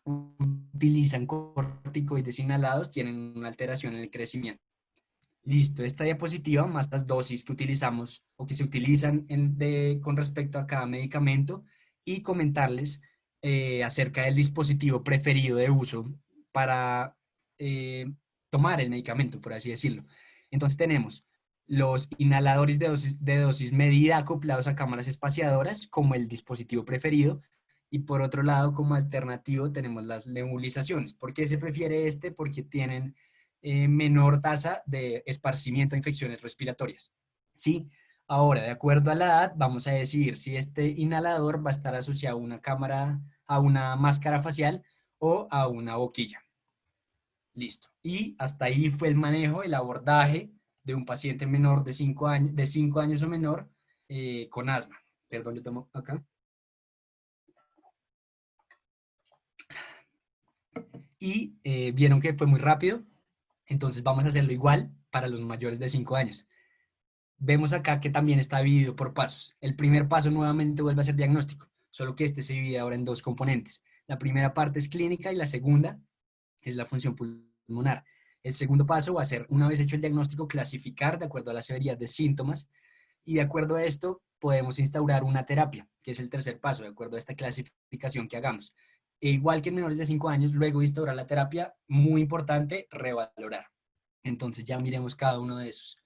utilizan corticoides inhalados tienen una alteración en el crecimiento. Listo, esta diapositiva más las dosis que utilizamos o que se utilizan con respecto a cada medicamento, y comentarles acerca del dispositivo preferido de uso para eh, tomar el medicamento, por así decirlo. Entonces tenemos los inhaladores de dosis medida acoplados a cámaras espaciadoras como el dispositivo preferido, y por otro lado como alternativo tenemos las nebulizaciones. ¿Por qué se prefiere este? Porque tienen menor tasa de esparcimiento de infecciones respiratorias. ¿Sí? Ahora, de acuerdo a la edad, vamos a decidir si este inhalador va a estar asociado a una cámara, a una máscara facial o a una boquilla. Listo. Y hasta ahí fue el manejo, el abordaje de un paciente menor de 5 años o menor con asma. Perdón, yo tomo acá. Y vieron que fue muy rápido, entonces vamos a hacerlo igual para los mayores de 5 años. Vemos acá que también está dividido por pasos. El primer paso nuevamente vuelve a ser diagnóstico, solo que este se divide ahora en dos componentes. La primera parte es clínica y la segunda es la función pulmonar. El segundo paso va a ser, una vez hecho el diagnóstico, clasificar de acuerdo a la severidad de síntomas Y de acuerdo a esto, podemos instaurar una terapia, que es el tercer paso, de acuerdo a esta clasificación que hagamos. E igual que en menores de 5 años, luego de instaurar la terapia, muy importante, revalorar. Entonces ya miremos cada uno de esos.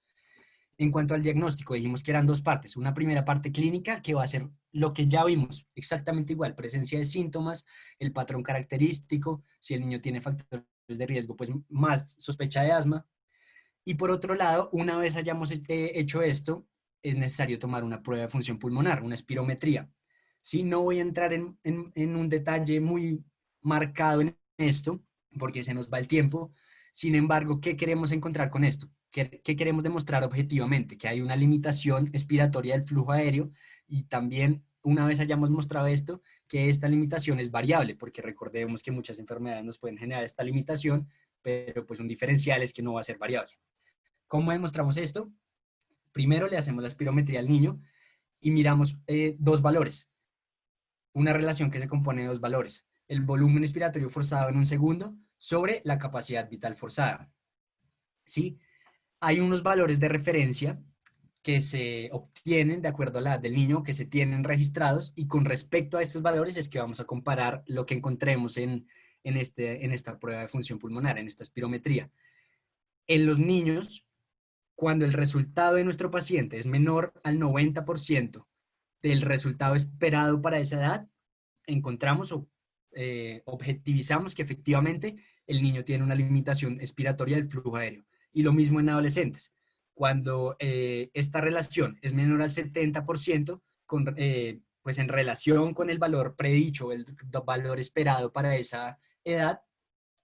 En cuanto al diagnóstico, dijimos que eran dos partes. Una primera parte clínica, que va a ser lo que ya vimos, exactamente igual, presencia de síntomas, el patrón característico, si el niño tiene factores de riesgo, pues más sospecha de asma. Y por otro lado, una vez hayamos hecho esto, es necesario tomar una prueba de función pulmonar, una espirometría. Sí, no voy a entrar en un detalle muy marcado en esto, porque se nos va el tiempo. Sin embargo, ¿qué queremos encontrar con esto? ¿Qué queremos demostrar objetivamente? Que hay una limitación expiratoria del flujo aéreo y también, una vez hayamos mostrado esto, que esta limitación es variable, porque recordemos que muchas enfermedades nos pueden generar esta limitación, pero pues un diferencial es que no va a ser variable. ¿Cómo demostramos esto? Primero le hacemos la espirometría al niño y miramos dos valores, una relación que se compone de dos valores, el volumen expiratorio forzado en un segundo sobre la capacidad vital forzada. ¿Sí? Hay unos valores de referencia que se obtienen de acuerdo a la edad del niño, que se tienen registrados, y con respecto a estos valores es que vamos a comparar lo que encontremos en esta prueba de función pulmonar, en esta espirometría. En los niños, cuando el resultado de nuestro paciente es menor al 90% del resultado esperado para esa edad, encontramos o objetivizamos que efectivamente el niño tiene una limitación expiratoria del flujo aéreo. Y lo mismo en adolescentes. Cuando esta relación es menor al 70%, pues en relación con el valor predicho, el valor esperado para esa edad,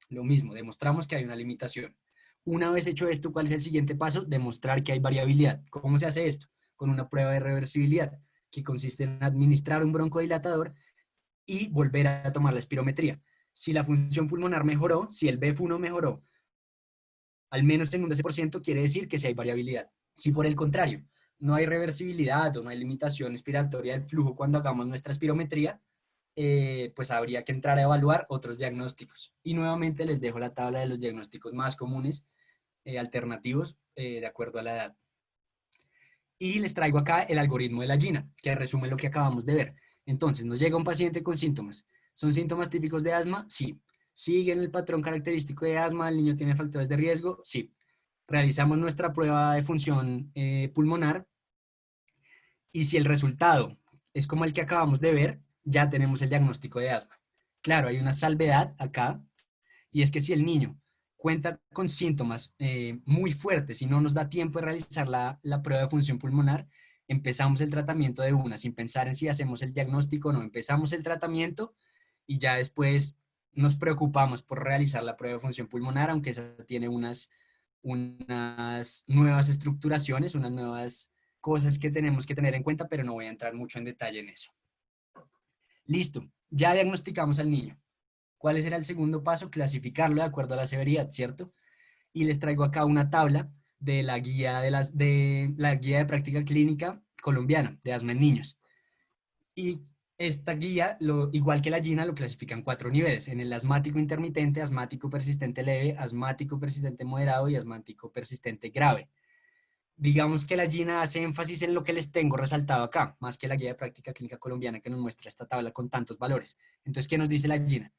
lo mismo, demostramos que hay una limitación. Una vez hecho esto, ¿cuál es el siguiente paso? Demostrar que hay variabilidad. ¿Cómo se hace esto? Con una prueba de reversibilidad, que consiste en administrar un broncodilatador y volver a tomar la espirometría. Si la función pulmonar mejoró, si el BF1 mejoró al menos en un 12%, quiere decir que sí hay variabilidad. Si por el contrario no hay reversibilidad o no hay limitación expiratoria del flujo cuando hagamos nuestra espirometría, pues habría que entrar a evaluar otros diagnósticos. Y nuevamente les dejo la tabla de los diagnósticos más comunes, alternativos, de acuerdo a la edad. Y les traigo acá el algoritmo de la GINA, que resume lo que acabamos de ver. Entonces, nos llega un paciente con síntomas. ¿Son síntomas típicos de asma? Sí. ¿Siguen el patrón característico de asma? ¿El niño tiene factores de riesgo? Sí. Realizamos nuestra prueba de función pulmonar y si el resultado es como el que acabamos de ver, ya tenemos el diagnóstico de asma. Claro, hay una salvedad acá, y es que si el niño cuenta con síntomas muy fuertes y no nos da tiempo de realizar la prueba de función pulmonar, empezamos el tratamiento de una, sin pensar en si hacemos el diagnóstico o no. Empezamos el tratamiento y ya después nos preocupamos por realizar la prueba de función pulmonar, aunque esa tiene unas nuevas estructuraciones, unas nuevas cosas que tenemos que tener en cuenta, pero no voy a entrar mucho en detalle en eso. Listo, ya diagnosticamos al niño. ¿Cuál será el segundo paso? Clasificarlo de acuerdo a la severidad, ¿cierto? Y les traigo acá una tabla de la guía de la guía de práctica clínica colombiana de asma en niños. Y esta guía, igual que la GINA, lo clasifica en 4 niveles, en el asmático intermitente, asmático persistente leve, asmático persistente moderado y asmático persistente grave. Digamos que la GINA hace énfasis en lo que les tengo resaltado acá, más que la guía de práctica clínica colombiana que nos muestra esta tabla con tantos valores. Entonces, ¿qué nos dice la GINA?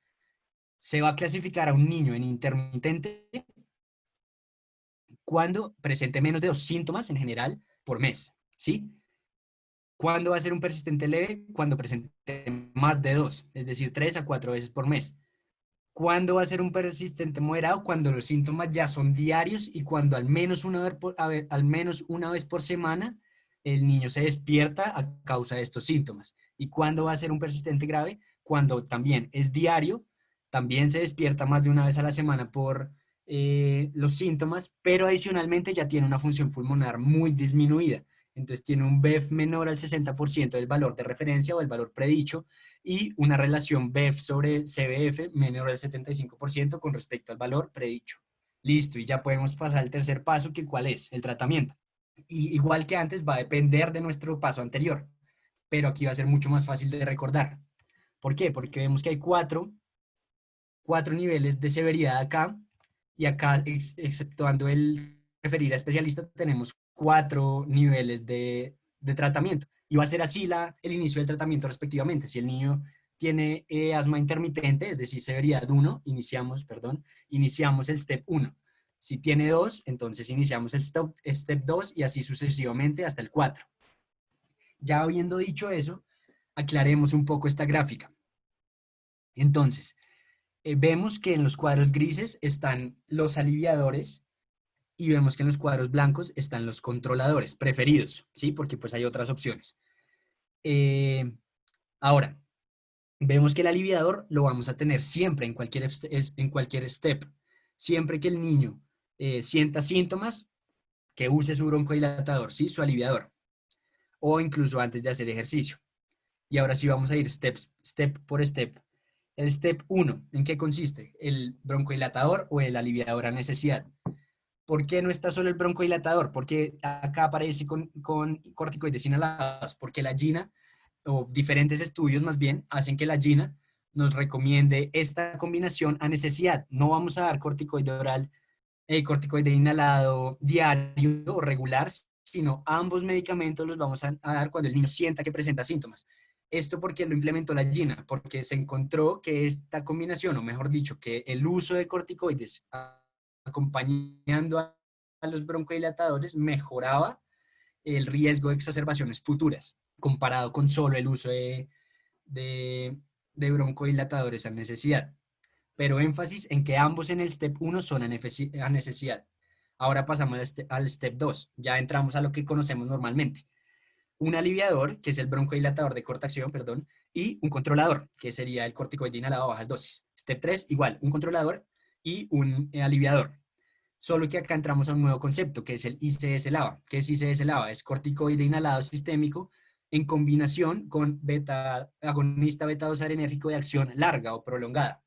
Se va a clasificar a un niño en intermitente cuando presente menos de 2 síntomas en general por mes, ¿sí? ¿Cuándo va a ser un persistente leve? Cuando presente más de 2, es decir, 3 a 4 veces por mes. ¿Cuándo va a ser un persistente moderado? Cuando los síntomas ya son diarios y cuando al menos una vez por semana el niño se despierta a causa de estos síntomas. ¿Y cuándo va a ser un persistente grave? Cuando también es diario, también se despierta más de una vez a la semana por los síntomas, pero adicionalmente ya tiene una función pulmonar muy disminuida. Entonces tiene un BEF menor al 60% del valor de referencia o el valor predicho y una relación BEF sobre CBF menor al 75% con respecto al valor predicho. Listo, y ya podemos pasar al tercer paso, que ¿cuál es? El tratamiento. Y igual que antes, va a depender de nuestro paso anterior, pero aquí va a ser mucho más fácil de recordar. ¿Por qué? Porque vemos que hay cuatro niveles de severidad acá, y acá, exceptuando el referir a especialista, tenemos 4 niveles de tratamiento. Y va a ser así el inicio del tratamiento respectivamente. Si el niño tiene asma intermitente, es decir, severidad 1, iniciamos el step 1. Si tiene 2, entonces iniciamos el step 2 y así sucesivamente hasta el 4. Ya habiendo dicho eso, aclaremos un poco esta gráfica. Entonces, vemos que en los cuadros grises están los aliviadores y vemos que en los cuadros blancos están los controladores preferidos, ¿sí? Porque pues hay otras opciones. Ahora, vemos que el aliviador lo vamos a tener siempre en cualquier step. Siempre que el niño sienta síntomas, que use su broncodilatador, ¿sí? Su aliviador. O incluso antes de hacer ejercicio. Y ahora sí vamos a ir step por step. El step 1, ¿en qué consiste? ¿El broncodilatador o el aliviador a necesidad? ¿Por qué no está solo el broncodilatador? Porque acá aparece con corticoides inhalados, porque la GINA, o diferentes estudios más bien, hacen que la GINA nos recomiende esta combinación a necesidad. No vamos a dar corticoide oral, corticoide inhalado diario o regular, sino ambos medicamentos los vamos a dar cuando el niño sienta que presenta síntomas. Esto porque lo implementó la GINA, porque se encontró que esta combinación, o mejor dicho, que el uso de corticoides acompañando a los broncodilatadores mejoraba el riesgo de exacerbaciones futuras, comparado con solo el uso de, de broncodilatadores a necesidad. Pero énfasis en que ambos en el step 1 son a necesidad. Ahora pasamos al step 2, ya entramos a lo que conocemos normalmente. Un aliviador, que es el broncodilatador de corta acción, perdón, y un controlador, que sería el corticoide inhalado a bajas dosis. Step 3, igual, un controlador y un aliviador. Solo que acá entramos a un nuevo concepto, que es el ICS-LABA. ¿Qué es ICS-LABA? Es corticoide inhalado sistémico en combinación con agonista beta-2 adrenérgico de acción larga o prolongada.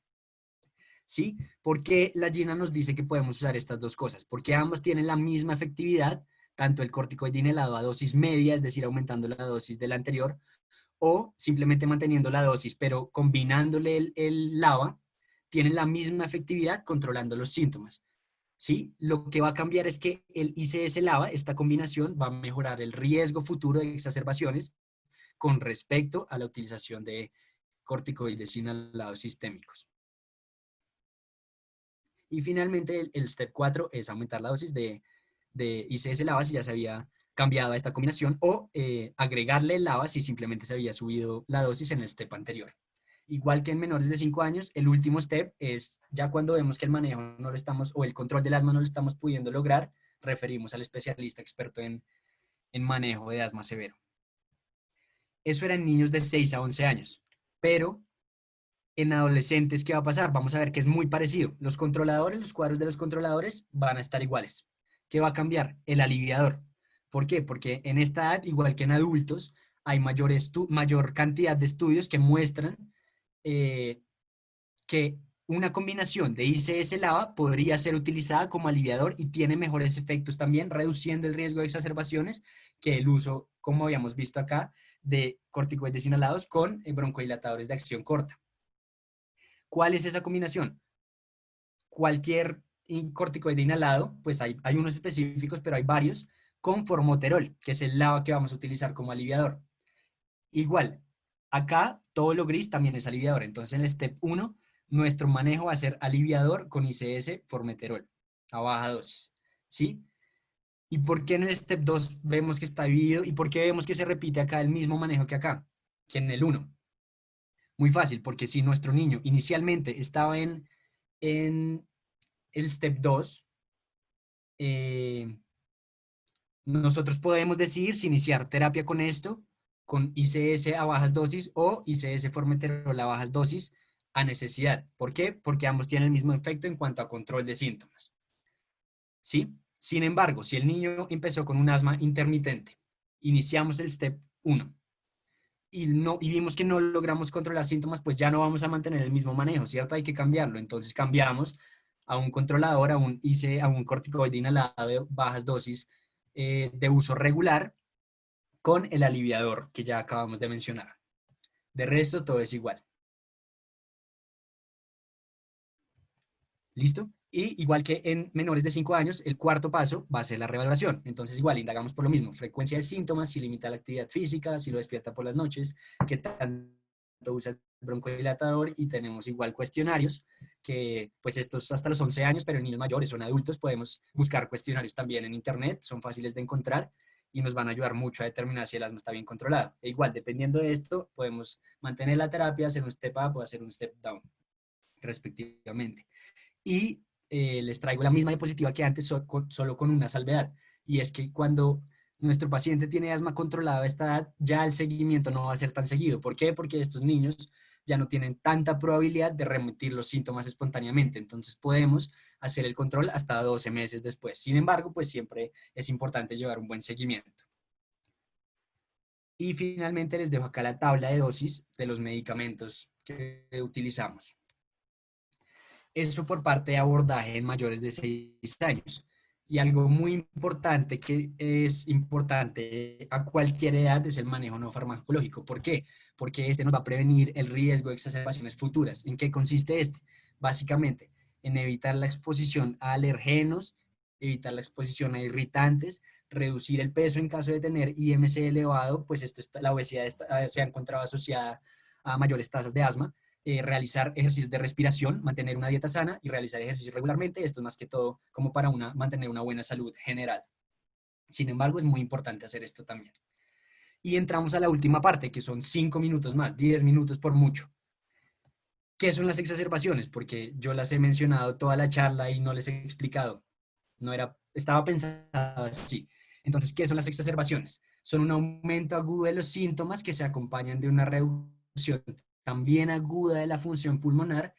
¿Sí? Porque la GINA nos dice que podemos usar estas dos cosas, porque ambas tienen la misma efectividad, tanto el corticoide inhalado a dosis media, es decir, aumentando la dosis del anterior, o simplemente manteniendo la dosis, pero combinándole el LABA, tienen la misma efectividad controlando los síntomas. ¿Sí? Lo que va a cambiar es que el ICS-LABA, esta combinación, va a mejorar el riesgo futuro de exacerbaciones con respecto a la utilización de corticoides inhalados sistémicos. Y finalmente el step 4 es aumentar la dosis de ICS-LABA si ya se había cambiado a esta combinación o agregarle el LABA si simplemente se había subido la dosis en el step anterior. Igual que en menores de 5 años, el último step es ya cuando vemos que el manejo no lo estamos, o el control del asma no lo estamos pudiendo lograr, referimos al especialista experto en manejo de asma severo. Eso era en niños de 6 a 11 años, pero en adolescentes, ¿qué va a pasar? Vamos a ver que es muy parecido. Los controladores, los cuadros de los controladores van a estar iguales. ¿Qué va a cambiar? El aliviador. ¿Por qué? Porque en esta edad, igual que en adultos, hay mayor cantidad de estudios que muestran eh, que una combinación de ICS-LABA podría ser utilizada como aliviador y tiene mejores efectos también, reduciendo el riesgo de exacerbaciones que el uso, como habíamos visto acá, de corticoides inhalados con broncodilatadores de acción corta. ¿Cuál es esa combinación? Cualquier corticoide inhalado, pues hay unos específicos, pero hay varios, con formoterol, que es el LABA que vamos a utilizar como aliviador. Igual, acá todo lo gris también es aliviador. Entonces, en el step 1, nuestro manejo va a ser aliviador con ICS formoterol a baja dosis. ¿Sí? ¿Y por qué en el step 2 vemos que está dividido? ¿Y por qué vemos que se repite acá el mismo manejo que acá, que en el 1? Muy fácil, porque si nuestro niño inicialmente estaba en el step 2, nosotros podemos decidir si iniciar terapia con esto, con ICS a bajas dosis o ICS formoterol a bajas dosis a necesidad. ¿Por qué? Porque ambos tienen el mismo efecto en cuanto a control de síntomas. ¿Sí? Sin embargo, si el niño empezó con un asma intermitente, iniciamos el step 1 y vimos que no logramos controlar síntomas, pues ya no vamos a mantener el mismo manejo, ¿cierto? Hay que cambiarlo. Entonces cambiamos a un controlador, a un corticoide inhalado de bajas dosis de uso regular con el aliviador que ya acabamos de mencionar. De resto, todo es igual. ¿Listo? Y igual que en menores de 5 años, el cuarto paso va a ser la revaloración. Entonces, igual, indagamos por lo mismo, frecuencia de síntomas, si limita la actividad física, si lo despierta por las noches, qué tanto usa el broncodilatador, y tenemos igual cuestionarios, que pues estos hasta los 11 años, pero en niños mayores, son adultos, podemos buscar cuestionarios también en internet, son fáciles de encontrar y nos van a ayudar mucho a determinar si el asma está bien controlado. E igual, dependiendo de esto, podemos mantener la terapia, hacer un step up o hacer un step down, respectivamente. Y les traigo la misma diapositiva que antes, solo con una salvedad, y es que cuando nuestro paciente tiene asma controlado a esta edad, ya el seguimiento no va a ser tan seguido. ¿Por qué? Porque estos niños ya no tienen tanta probabilidad de remitir los síntomas espontáneamente, entonces podemos hacer el control hasta 12 meses después. Sin embargo, pues siempre es importante llevar un buen seguimiento. Y finalmente les dejo acá la tabla de dosis de los medicamentos que utilizamos. Eso por parte de abordaje en mayores de 6 años. Y algo muy importante que es importante a cualquier edad es el manejo no farmacológico. ¿Por qué? Porque este nos va a prevenir el riesgo de exacerbaciones futuras. ¿En qué consiste este? Básicamente, en evitar la exposición a alergenos, evitar la exposición a irritantes, reducir el peso en caso de tener IMC elevado, pues la obesidad se ha encontrado asociada a mayores tasas de asma. Realizar ejercicios de respiración, mantener una dieta sana y realizar ejercicios regularmente. Esto es más que todo como para mantener una buena salud general. Sin embargo, es muy importante hacer esto también. Y entramos a la última parte, que son 5 minutos más, 10 minutos por mucho. ¿Qué son las exacerbaciones? Porque yo las he mencionado toda la charla y no les he explicado. Estaba pensado así. Entonces, ¿qué son las exacerbaciones? Son un aumento agudo de los síntomas que se acompañan de una reducción también aguda de la función pulmonar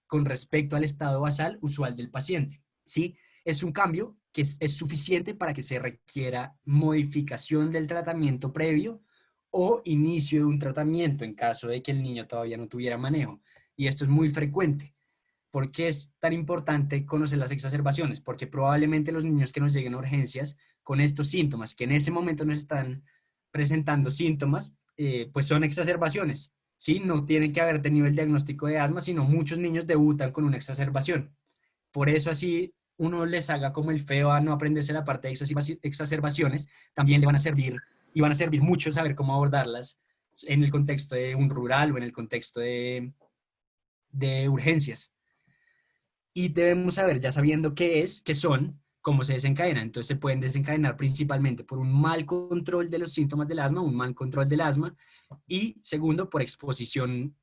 con respecto al estado basal usual del paciente. ¿Sí? Es un cambio que es suficiente para que se requiera modificación del tratamiento previo o inicio de un tratamiento en caso de que el niño todavía no tuviera manejo. Y esto es muy frecuente. ¿Por qué es tan importante conocer las exacerbaciones? Porque probablemente los niños que nos lleguen a urgencias con estos síntomas, que en ese momento nos están presentando síntomas, pues son exacerbaciones. ¿Sí? No tienen que haber tenido el diagnóstico de asma, sino muchos niños debutan con una exacerbación. Por eso así uno les haga como el feo a no aprenderse la parte de exacerbaciones, también le van a servir y van a servir mucho saber cómo abordarlas en el contexto de un rural o en el contexto de urgencias. Y debemos saber, ya sabiendo qué son, cómo se desencadena. Entonces se pueden desencadenar principalmente por un mal control de los síntomas del asma, un mal control del asma, y segundo, por exposición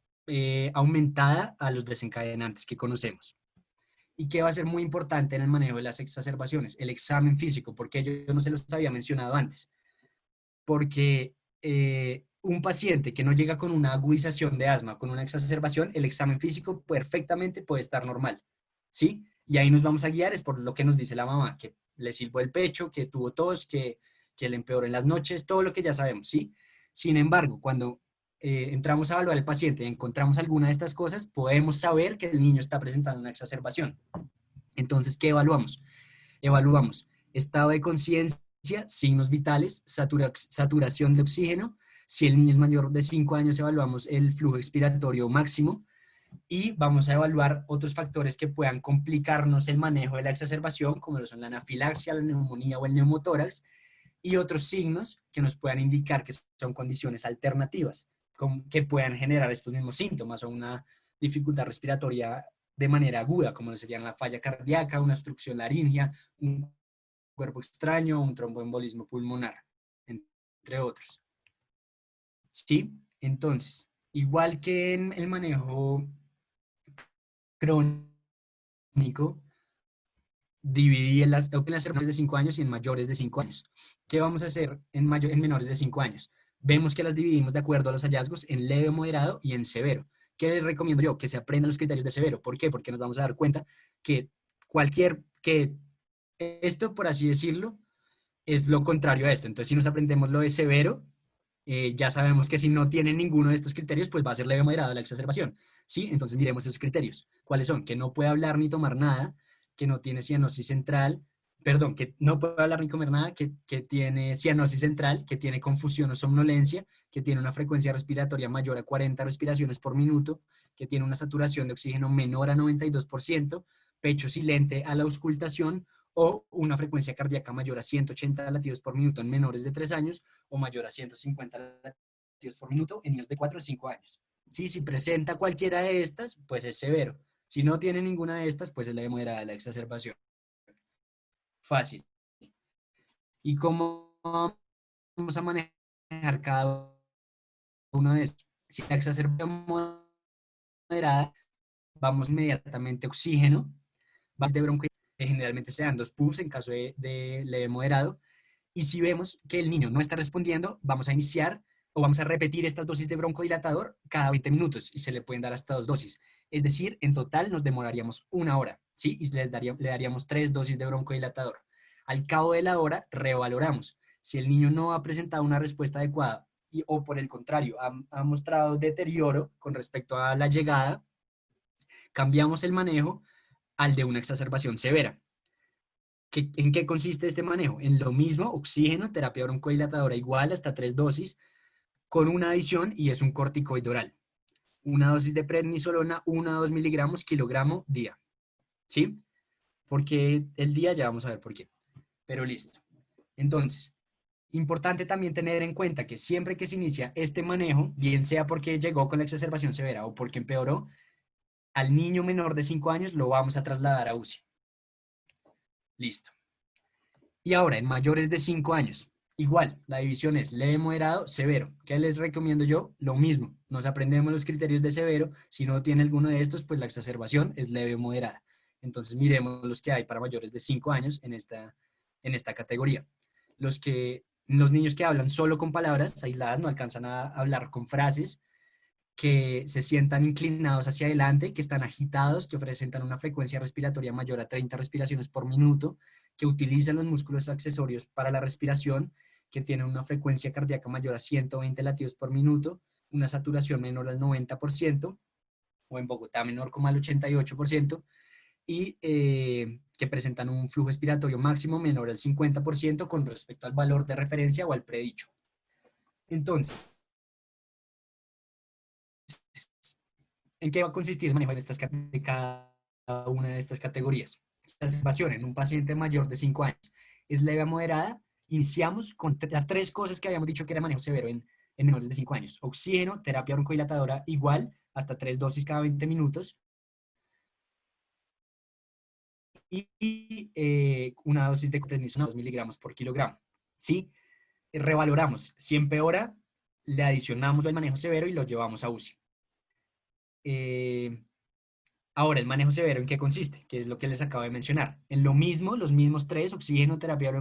aumentada a los desencadenantes que conocemos. ¿Y qué va a ser muy importante en el manejo de las exacerbaciones? El examen físico, porque yo no se los había mencionado antes. Porque un paciente que no llega con una agudización de asma, con una exacerbación, el examen físico perfectamente puede estar normal, ¿sí? Y ahí nos vamos a guiar, es por lo que nos dice la mamá, que le silbó el pecho, que tuvo tos, que le empeoró en las noches, todo lo que ya sabemos, ¿sí? Sin embargo, cuando entramos a evaluar al paciente y encontramos alguna de estas cosas, podemos saber que el niño está presentando una exacerbación. Entonces, ¿qué evaluamos? Evaluamos estado de conciencia, signos vitales, saturación de oxígeno. Si el niño es mayor de 5 años, evaluamos el flujo expiratorio máximo y vamos a evaluar otros factores que puedan complicarnos el manejo de la exacerbación, como lo son la anafilaxia, la neumonía o el neumotórax, y otros signos que nos puedan indicar que son condiciones alternativas, que puedan generar estos mismos síntomas o una dificultad respiratoria de manera aguda, como serían la falla cardíaca, una obstrucción laringea, un cuerpo extraño, un tromboembolismo pulmonar, entre otros. ¿Sí? Entonces, igual que en el manejo crónico, dividí en las menores de 5 años y en mayores de 5 años. ¿Qué vamos a hacer en menores de 5 años? Vemos que las dividimos de acuerdo a los hallazgos en leve, moderado y en severo. ¿Qué les recomiendo yo? Que se aprendan los criterios de severo. ¿Por qué? Porque nos vamos a dar cuenta que esto, por así decirlo, es lo contrario a esto. Entonces, si nos aprendemos lo de severo, ya sabemos que si no tiene ninguno de estos criterios, pues va a ser leve, moderado la exacerbación. ¿Sí? Entonces, miremos esos criterios. ¿Cuáles son? Que no puede hablar ni tomar nada, que no tiene cianosis central, perdón, que no puede hablar ni comer nada, que tiene cianosis central, que tiene confusión o somnolencia, que tiene una frecuencia respiratoria mayor a 40 respiraciones por minuto, que tiene una saturación de oxígeno menor a 92%, pecho silente a la auscultación, o una frecuencia cardíaca mayor a 180 latidos por minuto en menores de 3 años o mayor a 150 latidos por minuto en niños de 4 o 5 años. Sí, si presenta cualquiera de estas, pues es severo. Si no tiene ninguna de estas, pues es leve moderada la exacerbación. Fácil. ¿Y cómo vamos a manejar cada uno de estos? Si la exacerbación moderada, vamos inmediatamente a oxígeno, bases de bronco, que generalmente se dan 2 puffs en caso de leve moderado. Y si vemos que el niño no está respondiendo, vamos a iniciar o vamos a repetir estas dosis de broncodilatador cada 20 minutos y se le pueden dar hasta 2 dosis. Es decir, en total nos demoraríamos 1 hora, ¿sí? Y le daríamos 3 dosis de broncodilatador. Al cabo de la hora, revaloramos. Si el niño no ha presentado una respuesta adecuada o por el contrario, ha mostrado deterioro con respecto a la llegada, cambiamos el manejo al de una exacerbación severa. ¿En qué consiste este manejo? En lo mismo, oxígeno, terapia broncodilatadora igual hasta 3 dosis, con una adición y es un corticoide oral. Una dosis de prednisolona, 1 a 2 miligramos kilogramo día. ¿Sí? Porque el día ya vamos a ver por qué. Pero listo. Entonces, importante también tener en cuenta que siempre que se inicia este manejo, bien sea porque llegó con la exacerbación severa o porque empeoró, al niño menor de 5 años lo vamos a trasladar a UCI. Listo. Y ahora, en mayores de 5 años, igual, la división es leve, moderado, severo. ¿Qué les recomiendo yo? Lo mismo, nos aprendemos los criterios de severo. Si no tiene alguno de estos, pues la exacerbación es leve o moderada. Entonces, miremos los que hay para mayores de 5 años en esta categoría. Los niños que hablan solo con palabras aisladas, no alcanzan a hablar con frases, que se sientan inclinados hacia adelante, que están agitados, que presentan una frecuencia respiratoria mayor a 30 respiraciones por minuto, que utilizan los músculos accesorios para la respiración, que tienen una frecuencia cardíaca mayor a 120 latidos por minuto, una saturación menor al 90%, o en Bogotá menor como al 88%, y que presentan un flujo expiratorio máximo menor al 50% con respecto al valor de referencia o al predicho. Entonces, ¿en qué va a consistir el manejo de cada una de estas categorías? La observación en un paciente mayor de 5 años es leve a moderada. Iniciamos con las 3 cosas que habíamos dicho que era manejo severo en menores de 5 años. Oxígeno, terapia broncodilatadora igual, hasta 3 dosis cada 20 minutos. Y una dosis de prednisona 2 miligramos por kilogramo. ¿Sí? Revaloramos. Si empeora, le adicionamos el manejo severo y lo llevamos a UCI. Ahora, el manejo severo, ¿en qué consiste? Que es lo que les acabo de mencionar. En lo mismo, los mismos 3, oxígeno, terapia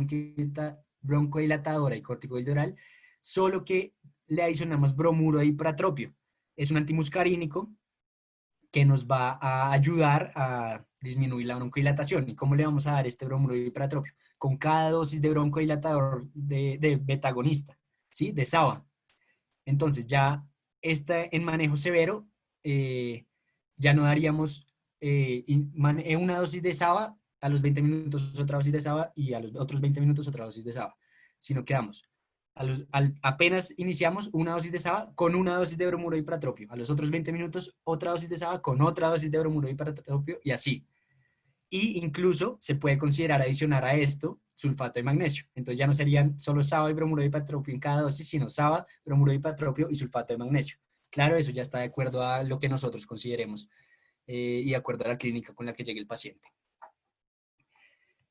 broncodilatadora y corticoide oral, solo que le adicionamos bromuro de hipratropio. Es un antimuscarínico que nos va a ayudar a disminuir la broncodilatación. ¿Y cómo le vamos a dar este bromuro de hipratropio? Con cada dosis de broncodilatador de betagonista, ¿sí? De SABA. Entonces, ya en manejo severo, ya no daríamos una dosis de SABA, a los 20 minutos otra dosis de SABA y a los otros 20 minutos otra dosis de SABA, sino que damos, apenas iniciamos una dosis de SABA con una dosis de bromuro de hipratropio, a los otros 20 minutos otra dosis de SABA con otra dosis de bromuro de hipratropio y así. Y incluso se puede considerar adicionar a esto sulfato de magnesio. Entonces ya no serían solo SABA y bromuro de hipatropio en cada dosis, sino SABA, bromuro de hipatropio y sulfato de magnesio. Claro, eso ya está de acuerdo a lo que nosotros consideremos y de acuerdo a la clínica con la que llegue el paciente.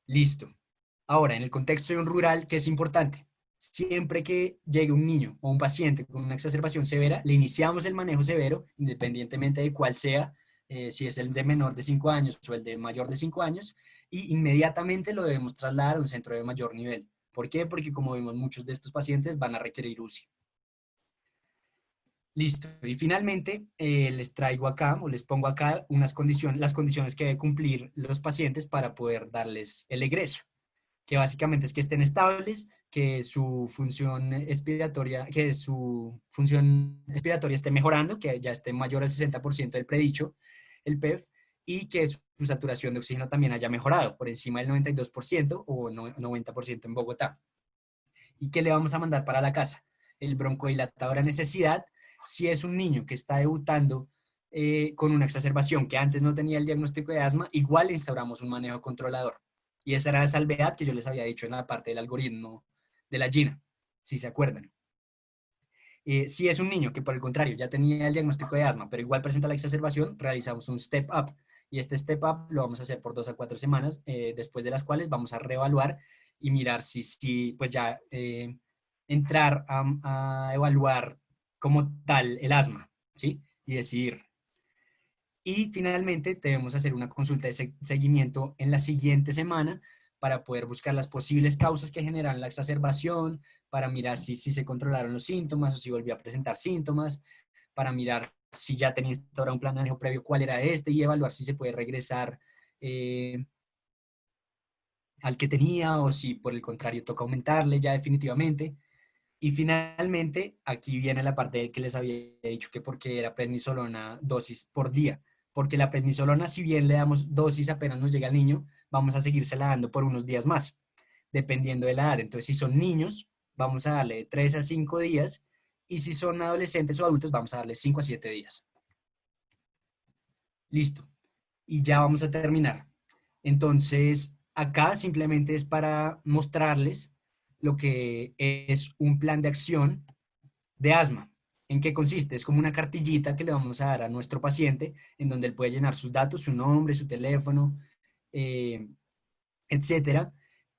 Listo. Ahora, en el contexto de un rural, ¿qué es importante? Siempre que llegue un niño o un paciente con una exacerbación severa, le iniciamos el manejo severo, independientemente de cuál sea, si es el de menor de 5 años o el de mayor de 5 años, y inmediatamente lo debemos trasladar a un centro de mayor nivel. ¿Por qué? Porque como vemos, muchos de estos pacientes van a requerir UCI. Listo. Y finalmente les traigo acá o les pongo acá las condiciones que deben cumplir los pacientes para poder darles el egreso, que básicamente es que estén estables, que su función expiratoria esté mejorando, que ya esté mayor al 60% del predicho, el PEF, y que su saturación de oxígeno también haya mejorado por encima del 92% o 90% en Bogotá. ¿Y qué le vamos a mandar para la casa? El broncodilatador a necesidad. Si es un niño que está debutando con una exacerbación que antes no tenía el diagnóstico de asma, igual le instauramos un manejo controlador. Y esa era la salvedad que yo les había dicho en la parte del algoritmo de la GINA, si se acuerdan. Si es un niño que por el contrario ya tenía el diagnóstico de asma, pero igual presenta la exacerbación, realizamos un step up. Y este step up lo vamos a hacer por 2 a 4 semanas, después de las cuales vamos a reevaluar y mirar si pues ya entrar a evaluar como tal el asma, ¿sí? Y decidir. Y finalmente debemos hacer una consulta de seguimiento en la siguiente semana para poder buscar las posibles causas que generan la exacerbación, para mirar si se controlaron los síntomas o si volvió a presentar síntomas, para mirar si ya tenía instaurado un plan de manejo previo, cuál era este, y evaluar si se puede regresar al que tenía o si por el contrario toca aumentarle ya definitivamente. Y finalmente, aquí viene la parte que les había dicho que porque era prednisolona dosis por día. Porque la prednisolona, si bien le damos dosis apenas nos llega al niño, vamos a seguírsela dando por unos días más, dependiendo de la edad. Entonces, si son niños, vamos a darle de 3 a 5 días, y si son adolescentes o adultos, vamos a darle 5 a 7 días. Listo. Y ya vamos a terminar. Entonces, acá simplemente es para mostrarles lo que es un plan de acción de asma. ¿En qué consiste? Es como una cartillita que le vamos a dar a nuestro paciente en donde él puede llenar sus datos, su nombre, su teléfono, eh, etcétera,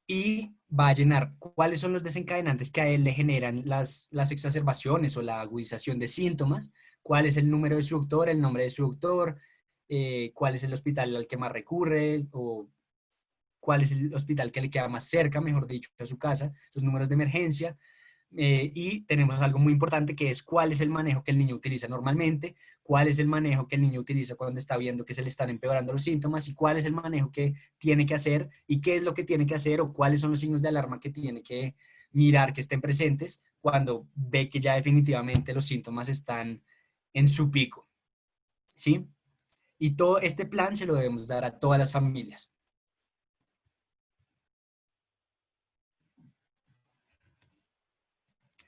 y va a llenar cuáles son los desencadenantes que a él le generan las exacerbaciones o la agudización de síntomas, cuál es el número de su doctor, el nombre de su doctor, cuál es el hospital al que más recurre o cuál es el hospital que le queda más cerca, mejor dicho, a su casa, los números de emergencia, y tenemos algo muy importante que es cuál es el manejo que el niño utiliza normalmente, cuál es el manejo que el niño utiliza cuando está viendo que se le están empeorando los síntomas y cuál es el manejo que tiene que hacer y qué es lo que tiene que hacer o cuáles son los signos de alarma que tiene que mirar que estén presentes cuando ve que ya definitivamente los síntomas están en su pico, ¿sí? Y todo este plan se lo debemos dar a todas las familias.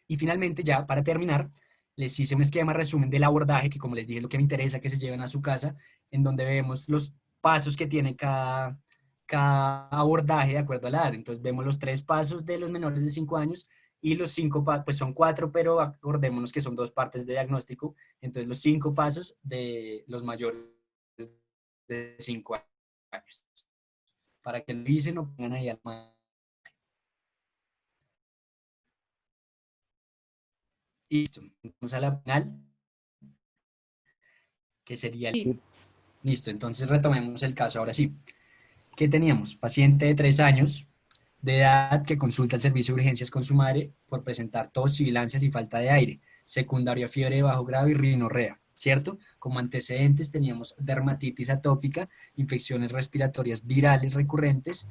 Y finalmente, ya para terminar, les hice un esquema resumen del abordaje, que como les dije, lo que me interesa que se lleven a su casa, en donde vemos los pasos que tiene cada abordaje de acuerdo a la edad. Entonces vemos los 3 pasos de los menores de 5 años y los 5 pasos, pues son 4, pero acordémonos que son 2 partes de diagnóstico. Entonces los 5 pasos de los mayores de 5 años. Para que lo dicen o pongan ahí al más. Listo. Vamos a la final, que sería el... Listo, entonces retomemos el caso. Ahora sí, ¿qué teníamos? Paciente de 3 años de edad que consulta el servicio de urgencias con su madre por presentar tos, sibilancias y falta de aire, secundario a fiebre de bajo grado y rinorrea, ¿cierto? Como antecedentes teníamos dermatitis atópica, infecciones respiratorias virales recurrentes,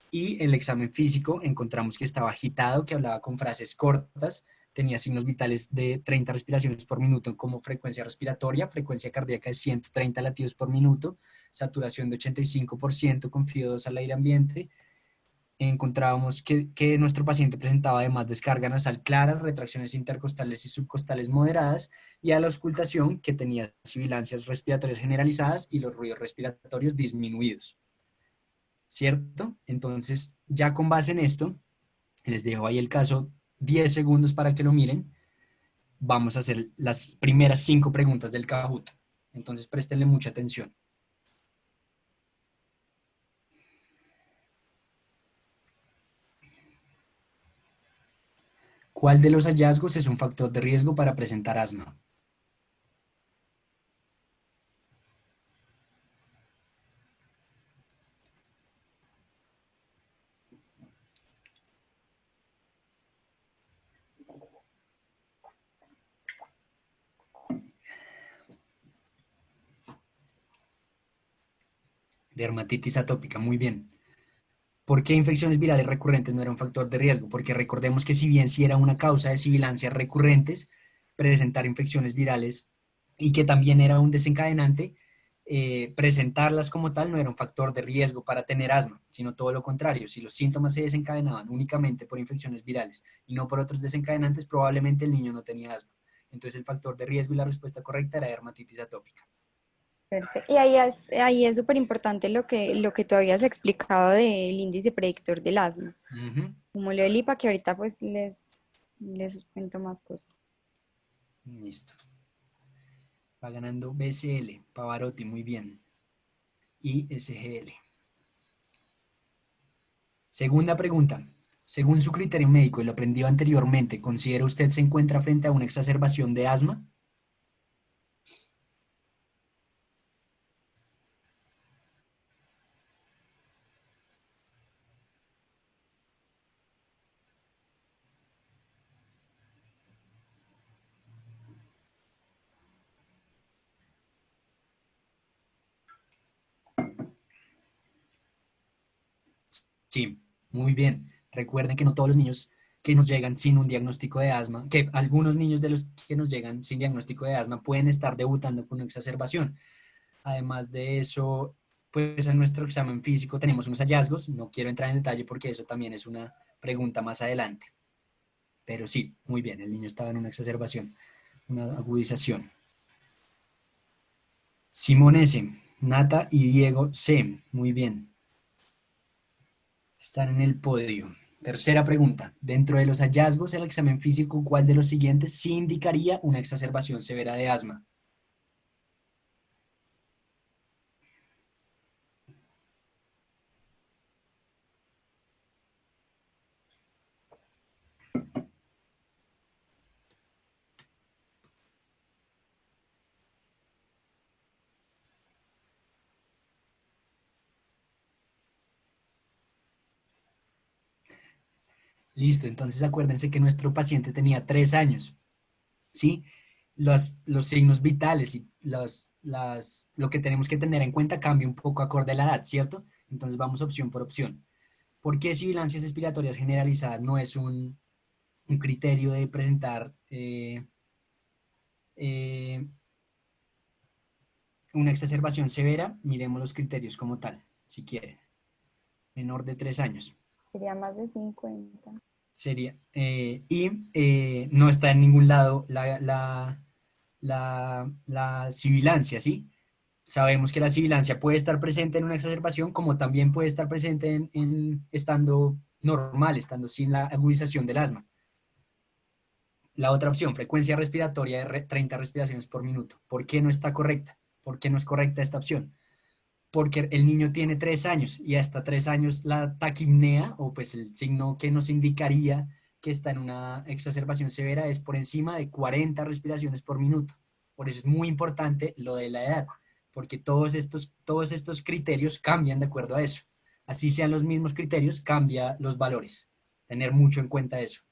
y el examen físico encontramos que estaba agitado, que hablaba con frases cortas, tenía signos vitales de 30 respiraciones por minuto como frecuencia respiratoria, frecuencia cardíaca de 130 latidos por minuto, saturación de 85% con FIO2 al aire ambiente. Encontrábamos que nuestro paciente presentaba además descarga nasal clara, retracciones intercostales y subcostales moderadas, y a la auscultación que tenía sibilancias respiratorias generalizadas y los ruidos respiratorios disminuidos. ¿Cierto? Entonces, ya con base en esto, les dejo ahí el caso 10 segundos para que lo miren. Vamos a hacer las primeras 5 preguntas del Kahoot. Entonces, préstenle mucha atención. ¿Cuál de los hallazgos es un factor de riesgo para presentar asma? Dermatitis atópica, muy bien. ¿Por qué infecciones virales recurrentes no era un factor de riesgo? Porque recordemos que si bien sí era una causa de sibilancias recurrentes, presentar infecciones virales y que también era un desencadenante, presentarlas como tal no era un factor de riesgo para tener asma, sino todo lo contrario. Si los síntomas se desencadenaban únicamente por infecciones virales y no por otros desencadenantes, probablemente el niño no tenía asma. Entonces el factor de riesgo y la respuesta correcta era dermatitis atópica. Perfecto. Y ahí es súper importante lo que tú habías explicado del índice predictor del asma, Ujú. como lo del IPA, que ahorita pues les cuento más cosas. Listo. Va ganando BCL, Pavarotti, muy bien. Y SGL. Segunda pregunta. Según su criterio médico y lo aprendido anteriormente, ¿considera usted se encuentra frente a una exacerbación de asma? Sí, muy bien. Recuerden que no todos los niños que nos llegan sin un diagnóstico de asma, que algunos niños de los que nos llegan sin diagnóstico de asma pueden estar debutando con una exacerbación. Además de eso, pues en nuestro examen físico tenemos unos hallazgos. No quiero entrar en detalle porque eso también es una pregunta más adelante. Pero sí, muy bien, el niño estaba en una exacerbación, una agudización. Simón S, Nata y Diego C. Muy bien, están en el podio. Tercera pregunta. Dentro de los hallazgos del examen físico, ¿cuál de los siguientes sí indicaría una exacerbación severa de asma? Listo, entonces acuérdense que nuestro paciente tenía 3 años, ¿sí? Los signos vitales y lo que tenemos que tener en cuenta cambia un poco acorde a la edad, ¿cierto? Entonces vamos opción por opción. ¿Por qué sibilancias expiratorias generalizadas no es un criterio de presentar eh, una exacerbación severa? Miremos los criterios como tal, si quieren. Menor de 3 años. Sería más de 50. Sería, no está en ningún lado la sibilancia, ¿sí? Sabemos que la sibilancia puede estar presente en una exacerbación, como también puede estar presente estando normal, estando sin la agudización del asma. La otra opción, frecuencia respiratoria de 30 respiraciones por minuto. ¿Por qué no está correcta? ¿Por qué no es correcta esta opción? Porque el niño tiene 3 años y hasta 3 años la taquipnea, o pues el signo que nos indicaría que está en una exacerbación severa, es por encima de 40 respiraciones por minuto. Por eso es muy importante lo de la edad, porque todos estos criterios cambian de acuerdo a eso. Así sean los mismos criterios, cambia los valores. Tener mucho en cuenta eso.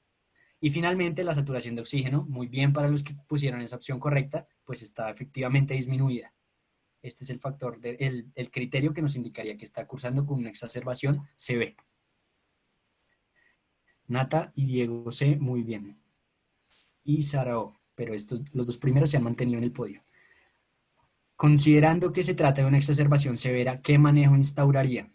Y finalmente, la saturación de oxígeno, muy bien para los que pusieron esa opción correcta, pues está efectivamente disminuida. Este es el factor, el criterio que nos indicaría que está cursando con una exacerbación CV. Nata y Diego C, muy bien. Y Sarao, pero los dos primeros se han mantenido en el podio. Considerando que se trata de una exacerbación severa, ¿qué manejo instauraría?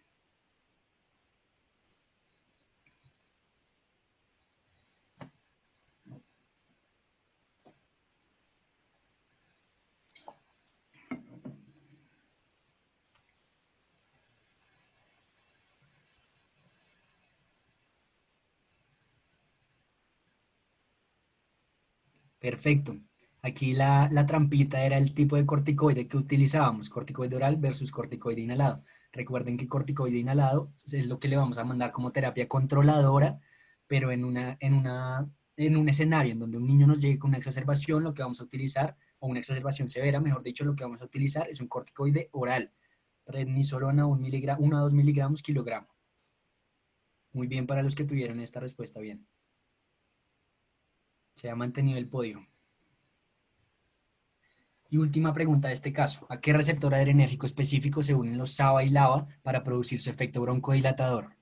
Perfecto. Aquí la trampita era el tipo de corticoide que utilizábamos, corticoide oral versus corticoide inhalado. Recuerden que corticoide inhalado es lo que le vamos a mandar como terapia controladora, pero en un escenario en donde un niño nos llegue con una exacerbación, lo que vamos a utilizar, o una exacerbación severa, mejor dicho, lo que vamos a utilizar es un corticoide oral, prednisolona 1 a 2 miligramos kilogramo. Muy bien para los que tuvieron esta respuesta bien. Se ha mantenido el podio. Y última pregunta de este caso, ¿a qué receptor adrenérgico específico se unen los SABA y LABA para producir su efecto broncodilatador?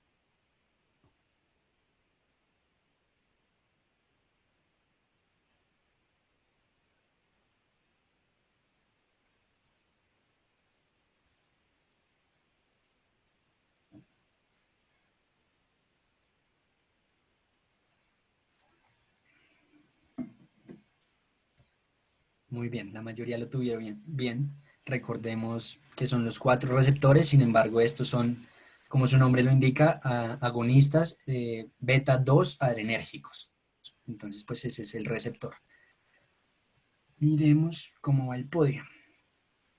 Muy bien, la mayoría lo tuvieron bien. Bien. Recordemos que son los cuatro receptores, sin embargo, estos son, como su nombre lo indica, agonistas beta 2 adrenérgicos. Entonces, pues ese es el receptor. Miremos cómo va el podio.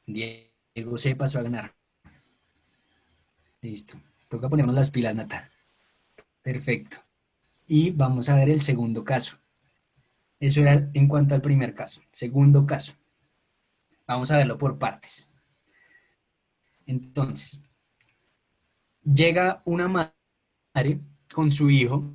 Diego C pasó a ganar. Listo. Toca ponernos las pilas, Nata. Perfecto. Y vamos a ver el segundo caso. Eso era en cuanto al primer caso. Segundo caso. Vamos a verlo por partes. Entonces, llega una madre con su hijo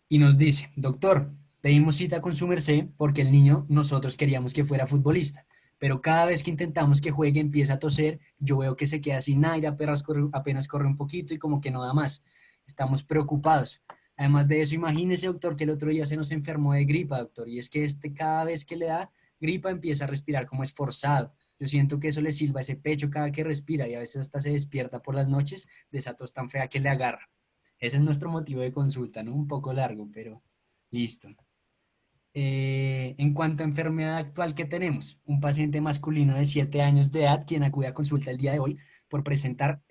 y nos dice, doctor, pedimos cita con su merced porque el niño nosotros queríamos que fuera futbolista, pero cada vez que intentamos que juegue empieza a toser, yo veo que se queda sin aire, apenas corre un poquito y como que no da más. Estamos preocupados. Además de eso, imagínese, doctor, que el otro día se nos enfermó de gripa, doctor, y es que cada vez que le da gripa empieza a respirar como esforzado. Yo siento que eso le silba ese pecho cada que respira y a veces hasta se despierta por las noches de esa tos tan fea que le agarra. Ese es nuestro motivo de consulta, ¿no? Un poco largo, pero listo. En cuanto a enfermedad actual que tenemos, un paciente masculino de 7 años de edad quien acude a consulta el día de hoy por presentar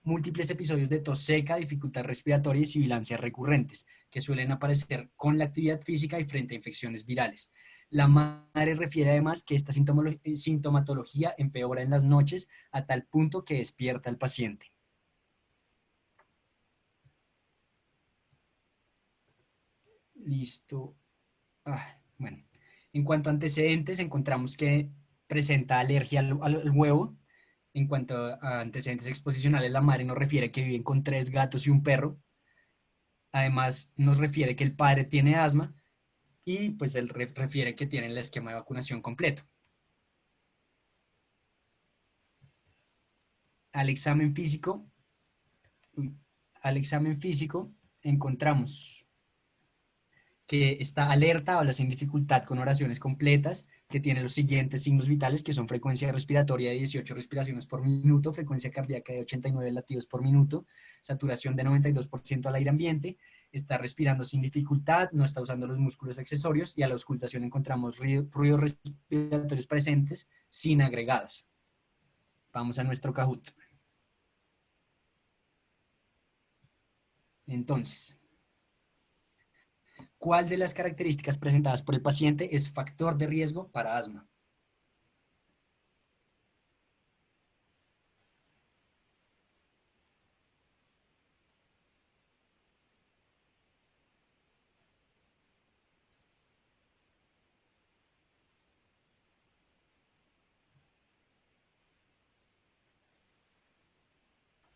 múltiples episodios de tos seca, dificultad respiratoria y sibilancias recurrentes que suelen aparecer con la actividad física y frente a infecciones virales. La madre refiere además que esta sintomatología empeora en las noches a tal punto que despierta al paciente. Listo. Bueno, en cuanto a antecedentes, encontramos que presenta alergia al huevo. En cuanto a antecedentes exposicionales, la madre nos refiere que viven con 3 gatos y un perro. Además, nos refiere que el padre tiene asma y pues él refiere que tiene el esquema de vacunación completo. Al examen físico, al examen físico encontramos que está alerta, habla sin dificultad con oraciones completas, que tiene los siguientes signos vitales, que son frecuencia respiratoria de 18 respiraciones por minuto, frecuencia cardíaca de 89 latidos por minuto, saturación de 92% al aire ambiente, está respirando sin dificultad, no está usando los músculos accesorios y a la auscultación encontramos ruidos respiratorios presentes sin agregados. Vamos a nuestro Kahoot. Entonces, ¿cuál de las características presentadas por el paciente es factor de riesgo para asma?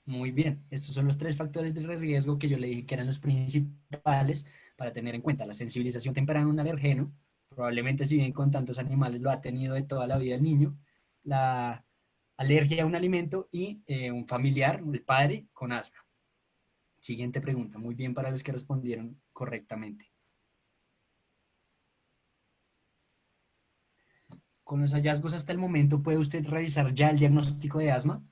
Muy bien, estos son los 3 factores de riesgo que yo le dije que eran los principales para tener en cuenta. La sensibilización temprana a un alergeno, probablemente si bien con tantos animales lo ha tenido de toda la vida el niño, la alergia a un alimento y un familiar, el padre, con asma. Siguiente pregunta, muy bien para los que respondieron correctamente. Con los hallazgos hasta el momento, ¿puede usted realizar ya el diagnóstico de asma?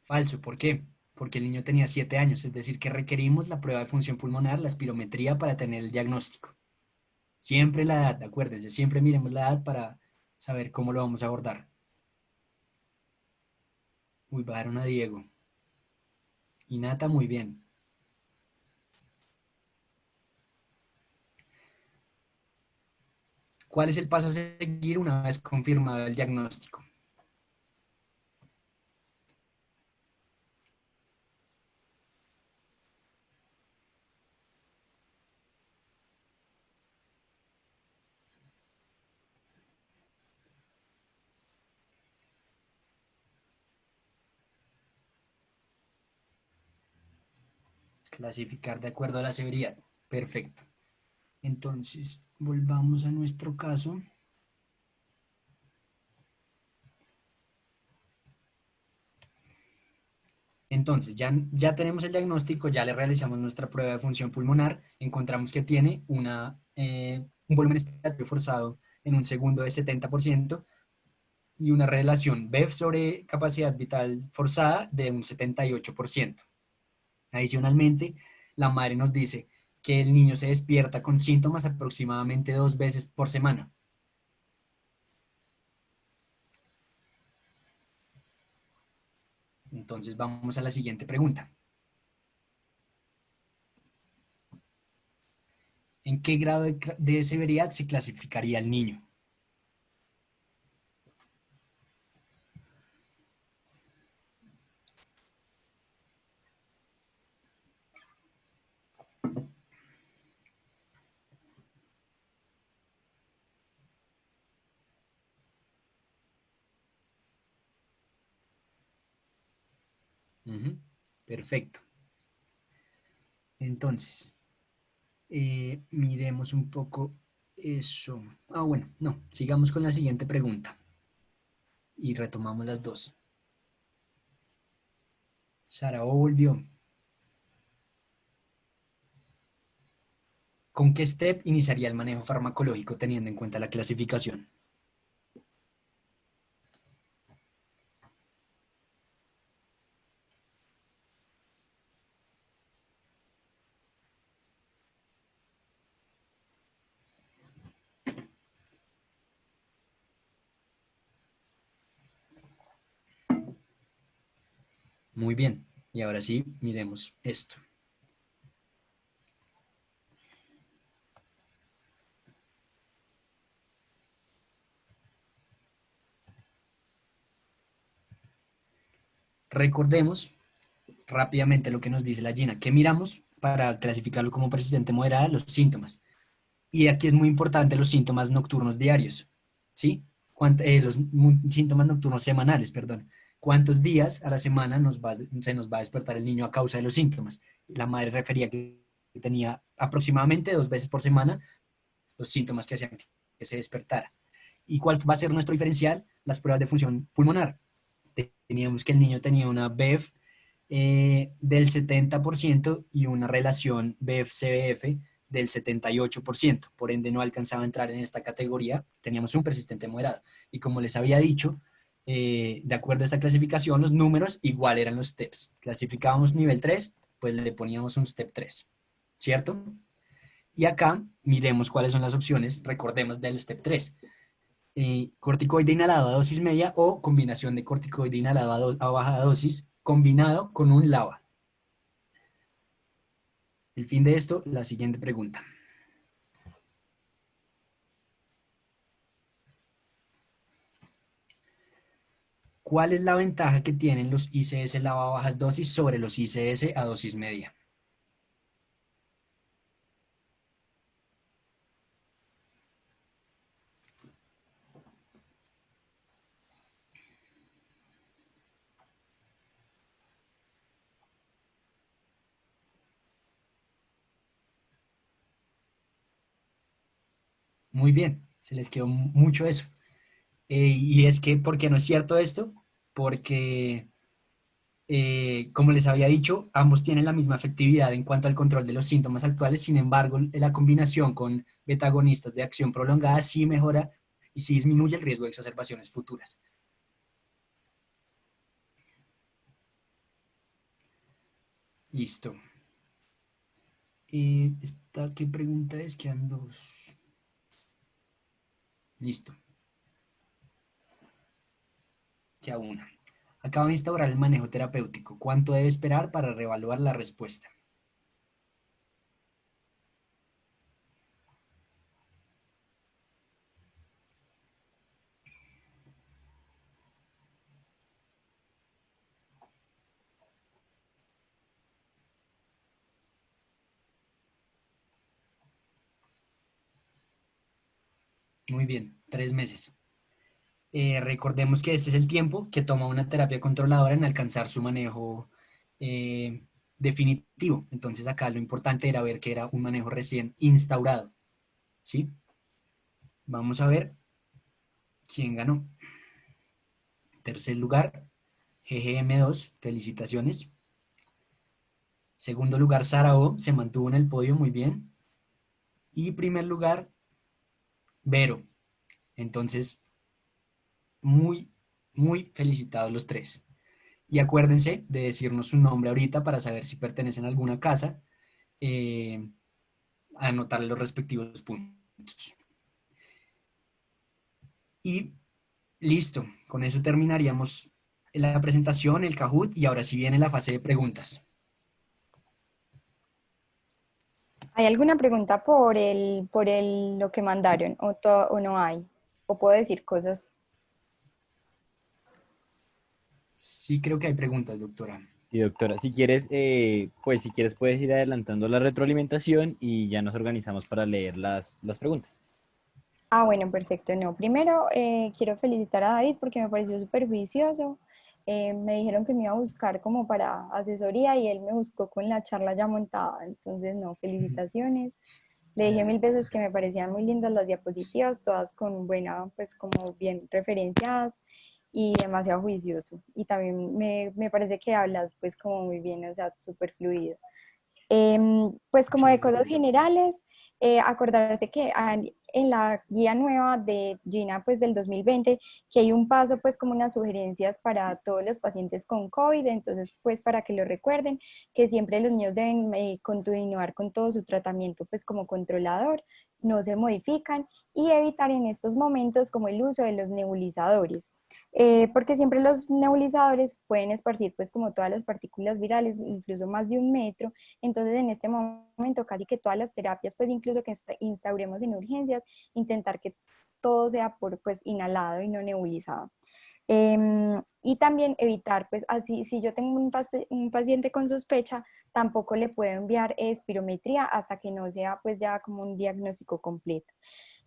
Falso, ¿por qué? Porque el niño tenía 7 años, es decir, que requerimos la prueba de función pulmonar, la espirometría para tener el diagnóstico. Siempre la edad, acuérdense, siempre miremos la edad para saber cómo lo vamos a abordar. Uy, bajaron a Diego. Y Nata, muy bien. ¿Cuál es el paso a seguir una vez confirmado el diagnóstico? Clasificar de acuerdo a la severidad. Perfecto. Entonces, volvamos a nuestro caso. Entonces, ya tenemos el diagnóstico, ya le realizamos nuestra prueba de función pulmonar, encontramos que tiene un volumen expiratorio forzado en un segundo de 70% y una relación BEF sobre capacidad vital forzada de un 78%. Adicionalmente, la madre nos dice que el niño se despierta con síntomas aproximadamente 2 veces por semana. Entonces, vamos a la siguiente pregunta. ¿En qué grado de severidad se clasificaría el niño? Ujú, perfecto. Entonces, miremos un poco eso. Ah, bueno, no, sigamos con la siguiente pregunta y retomamos las dos. Sara volvió. ¿Con qué step iniciaría el manejo farmacológico teniendo en cuenta la clasificación? Muy bien. Y ahora sí, miremos esto. Recordemos rápidamente lo que nos dice la Gina. ¿Qué miramos para clasificarlo como persistente moderada? Los síntomas. Y aquí es muy importante los síntomas nocturnos diarios, ¿sí? Síntomas nocturnos semanales, perdón. ¿Cuántos días a la semana se nos va a despertar el niño a causa de los síntomas? La madre refería que tenía aproximadamente 2 veces por semana los síntomas que hacían que se despertara. ¿Y cuál va a ser nuestro diferencial? Las pruebas de función pulmonar. Teníamos que el niño tenía una BEF del 70% y una relación BEF-CBF del 78%. Por ende, no alcanzaba a entrar en esta categoría. Teníamos un persistente moderado. Y como les había dicho, de acuerdo a esta clasificación, los números igual eran los steps. Clasificábamos nivel 3, pues le poníamos un step 3, ¿cierto? Y acá miremos cuáles son las opciones, recordemos del step 3. Corticoide inhalado a dosis media o combinación de corticoide inhalado a baja dosis combinado con un LABA. El fin de esto, la siguiente pregunta. ¿Cuál es la ventaja que tienen los ICS LABA a bajas dosis sobre los ICS a dosis media? Muy bien, se les quedó mucho eso. Y es que, ¿por qué no es cierto esto? Porque como les había dicho, ambos tienen la misma efectividad en cuanto al control de los síntomas actuales. Sin embargo, la combinación con betagonistas de acción prolongada sí mejora y sí disminuye el riesgo de exacerbaciones futuras. Listo. ¿Qué pregunta es? Quedan dos. Listo. Queda una. Acaba de instaurar el manejo terapéutico. ¿Cuánto debe esperar para reevaluar la respuesta? Muy bien, 3 meses. Recordemos que este es el tiempo que toma una terapia controladora en alcanzar su manejo eh, definitivo. Entonces acá lo importante era ver que era un manejo recién instaurado, ¿sí? Vamos a ver quién ganó. Tercer lugar, GGM2, felicitaciones. Segundo lugar, Sara O, se mantuvo en el podio muy bien. Y primer lugar, Vero. Entonces, muy, muy felicitados los tres. Y acuérdense de decirnos su nombre ahorita para saber si pertenecen a alguna casa, eh, a anotar los respectivos puntos. Y listo, con eso terminaríamos la presentación, el Kahoot, y ahora sí viene la fase de preguntas. ¿Hay alguna pregunta lo que mandaron o no hay? ¿O puedo decir cosas? Sí, creo que hay preguntas, doctora. Sí, doctora. Si quieres, pues si quieres puedes ir adelantando la retroalimentación y ya nos organizamos para leer las preguntas. Ah, bueno, perfecto. No, primero quiero felicitar a David porque me pareció súper juicioso. Me dijeron que me iba a buscar como para asesoría y él me buscó con la charla ya montada. Entonces, no, felicitaciones. Le dije mil veces que me parecían muy lindas las diapositivas, todas con buena, pues como bien referenciadas y demasiado juicioso. Y también me parece que hablas pues como muy bien, o sea, súper fluido. Pues como Muchas de cosas gracias. generales, acordarse que en la guía nueva de Gina pues del 2020, que hay un paso pues como unas sugerencias para todos los pacientes con COVID, entonces pues para que lo recuerden, que siempre los niños deben continuar con todo su tratamiento pues como controlador, no se modifican y evitar en estos momentos como el uso de los nebulizadores. Porque siempre los nebulizadores pueden esparcir pues como todas las partículas virales, incluso más de 1 metro, entonces, en este momento, casi que todas las terapias, pues incluso que instauremos en urgencias, intentar que todo sea por pues inhalado y no nebulizado. Y también evitar, pues así, si yo tengo un paciente con sospecha, tampoco le puedo enviar espirometría hasta que no sea pues ya como un diagnóstico completo.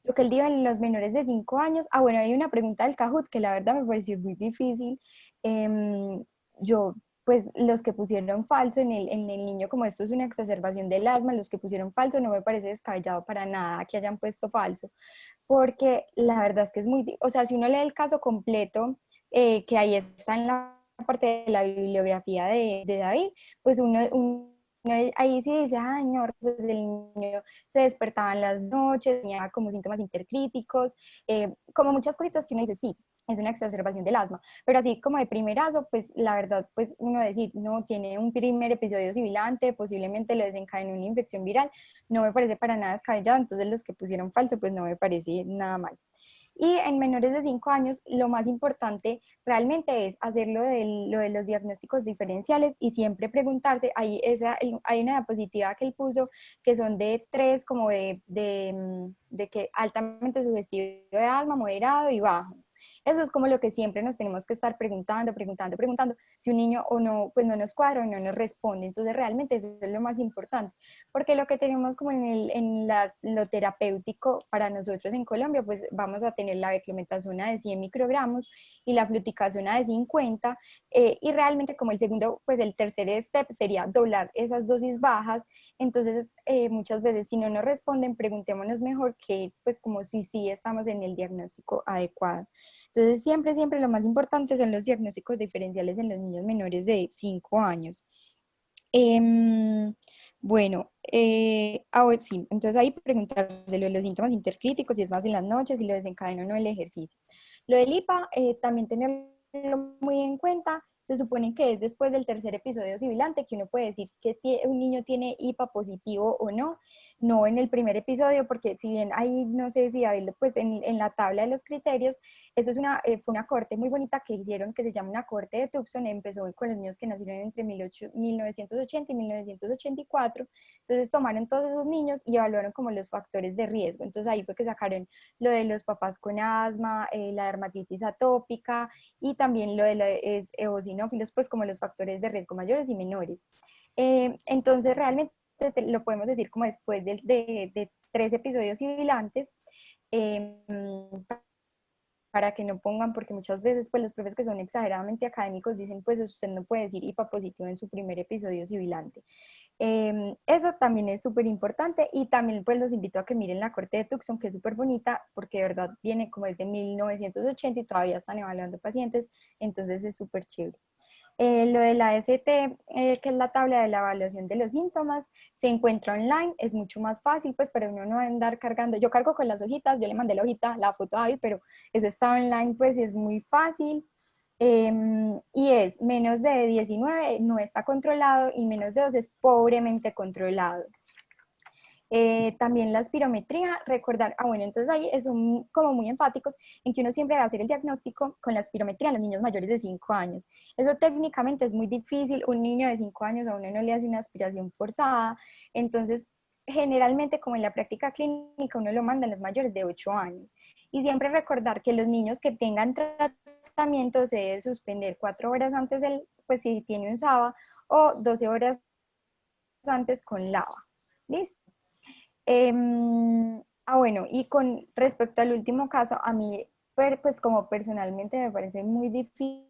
Lo que él dijo en los menores de 5 años, bueno, hay una pregunta del Kahoot que la verdad me pareció muy difícil. Yo, pues los que pusieron falso en el niño, como esto es una exacerbación del asma, los que pusieron falso no me parece descabellado para nada que hayan puesto falso, porque la verdad es que es muy, o sea, si uno lee el caso completo, que ahí está en la parte de la bibliografía de David, pues uno ahí sí dice, ay, no, pues el niño se despertaba en las noches, tenía como síntomas intercríticos, como muchas cositas que uno dice, sí, es una exacerbación del asma, pero así como de primerazo, pues la verdad, pues uno decir, no, tiene un primer episodio sibilante, posiblemente lo desencadenó una infección viral, no me parece para nada descabellado, entonces los que pusieron falso, pues no me parece nada mal. Y en menores de 5 años, lo más importante realmente es hacer lo de los diagnósticos diferenciales y siempre preguntarse, hay una diapositiva que él puso que son de tres, como de que altamente sugestivo de asma, moderado y bajo. Eso es como lo que siempre nos tenemos que estar preguntando, si un niño o no, pues no nos cuadra o no nos responde. Entonces realmente eso es lo más importante, porque lo que tenemos como lo terapéutico para nosotros en Colombia, pues vamos a tener la beclometasona de 100 microgramos y la fluticasona de 50, y realmente como el segundo, pues el tercer step sería doblar esas dosis bajas. Entonces muchas veces si no nos responden, preguntémonos mejor que pues como si sí estamos en el diagnóstico adecuado. Entonces siempre lo más importante son los diagnósticos diferenciales en los niños menores de 5 años. Bueno, sí, entonces ahí preguntar de lo de los síntomas intercríticos, si es más en las noches, si lo desencadena o no el ejercicio. Lo del IPA, también tenerlo muy en cuenta, se supone que es después del tercer episodio sibilante que uno puede decir que un niño tiene IPA positivo o no, no en el primer episodio, porque si bien ahí no sé si David, pues en la tabla de los criterios, eso es fue una corte muy bonita que hicieron, que se llama una corte de Tucson, empezó con los niños que nacieron entre 1980 y 1984, entonces tomaron todos esos niños y evaluaron como los factores de riesgo, entonces ahí fue que sacaron lo de los papás con asma, la dermatitis atópica y también lo de los eosinófilos, pues como los factores de riesgo mayores y menores. Entonces realmente lo podemos decir como después de 3 episodios sibilantes, eh, para que no pongan, porque muchas veces pues los profes que son exageradamente académicos dicen pues usted no puede decir IPA positivo en su primer episodio sibilante. Eso también es súper importante y también pues los invito a que miren la corte de Tucson, que es súper bonita porque de verdad viene como desde 1980 y todavía están evaluando pacientes, entonces es súper chévere. Lo de la AST, que es la tabla de la evaluación de los síntomas, se encuentra online, es mucho más fácil, pues para uno no andar cargando. Yo cargo con las hojitas, yo le mandé la hojita, la foto a David, pero eso está online, pues y es muy fácil. Y es menos de 19 no está controlado y menos de 2 es pobremente controlado. También la espirometría, recordar, bueno, entonces ahí son como muy enfáticos en que uno siempre va a hacer el diagnóstico con la espirometría en los niños mayores de 5 años. Eso técnicamente es muy difícil, un niño de 5 años a uno no le hace una aspiración forzada, entonces generalmente como en la práctica clínica uno lo manda a los mayores de 8 años. Y siempre recordar que los niños que tengan tratamiento se debe suspender 4 horas antes del, pues si tiene un SABA, o 12 horas antes con LAVA. ¿Listo? Bueno, y con respecto al último caso, a mí, pues como personalmente me parece muy difícil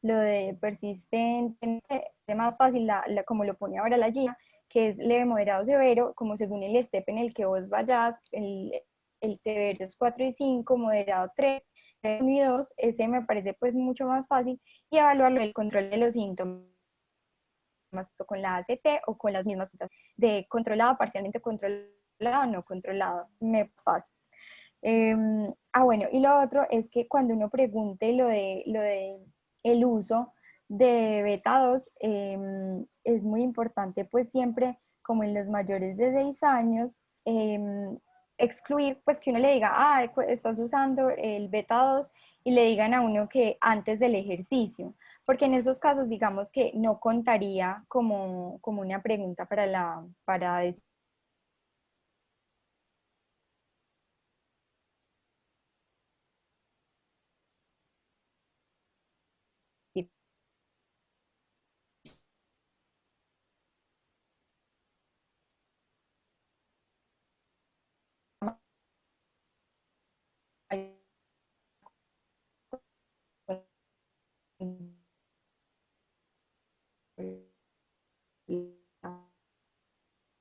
lo de persistente, es más fácil, como lo pone ahora la guía, que es leve, moderado, severo, como según el step en el que vos vayas, el severo es 4 y 5, moderado 3, 1 y 2, ese me parece pues mucho más fácil, y evaluarlo el control de los síntomas con la ACT o con las mismas citas de controlado, parcialmente controlado, no controlado, me pasa. Bueno, y lo otro es que cuando uno pregunte lo de el uso de beta 2, es muy importante pues siempre, como en los mayores de 6 años, excluir pues que uno le diga, estás usando el beta 2 y le digan a uno que antes del ejercicio, porque en esos casos digamos que no contaría como una pregunta para decir.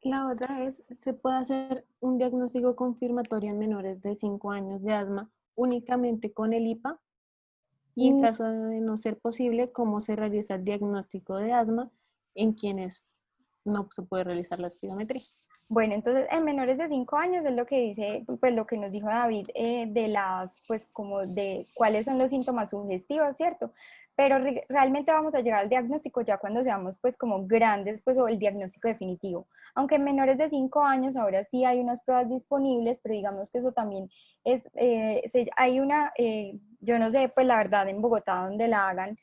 La otra es, se puede hacer un diagnóstico confirmatorio en menores de 5 años de asma únicamente con el IPA y en caso de no ser posible, cómo se realiza el diagnóstico de asma en quienes no se puede realizar la espirometría. Bueno, entonces en menores de 5 años es lo que dice, pues lo que nos dijo David, de las, pues como de cuáles son los síntomas sugestivos, ¿cierto? Pero realmente vamos a llegar al diagnóstico ya cuando seamos pues como grandes, pues o el diagnóstico definitivo. Aunque en menores de 5 años ahora sí hay unas pruebas disponibles, pero digamos que eso también es, hay una, yo no sé, pues la verdad en Bogotá donde la hagan,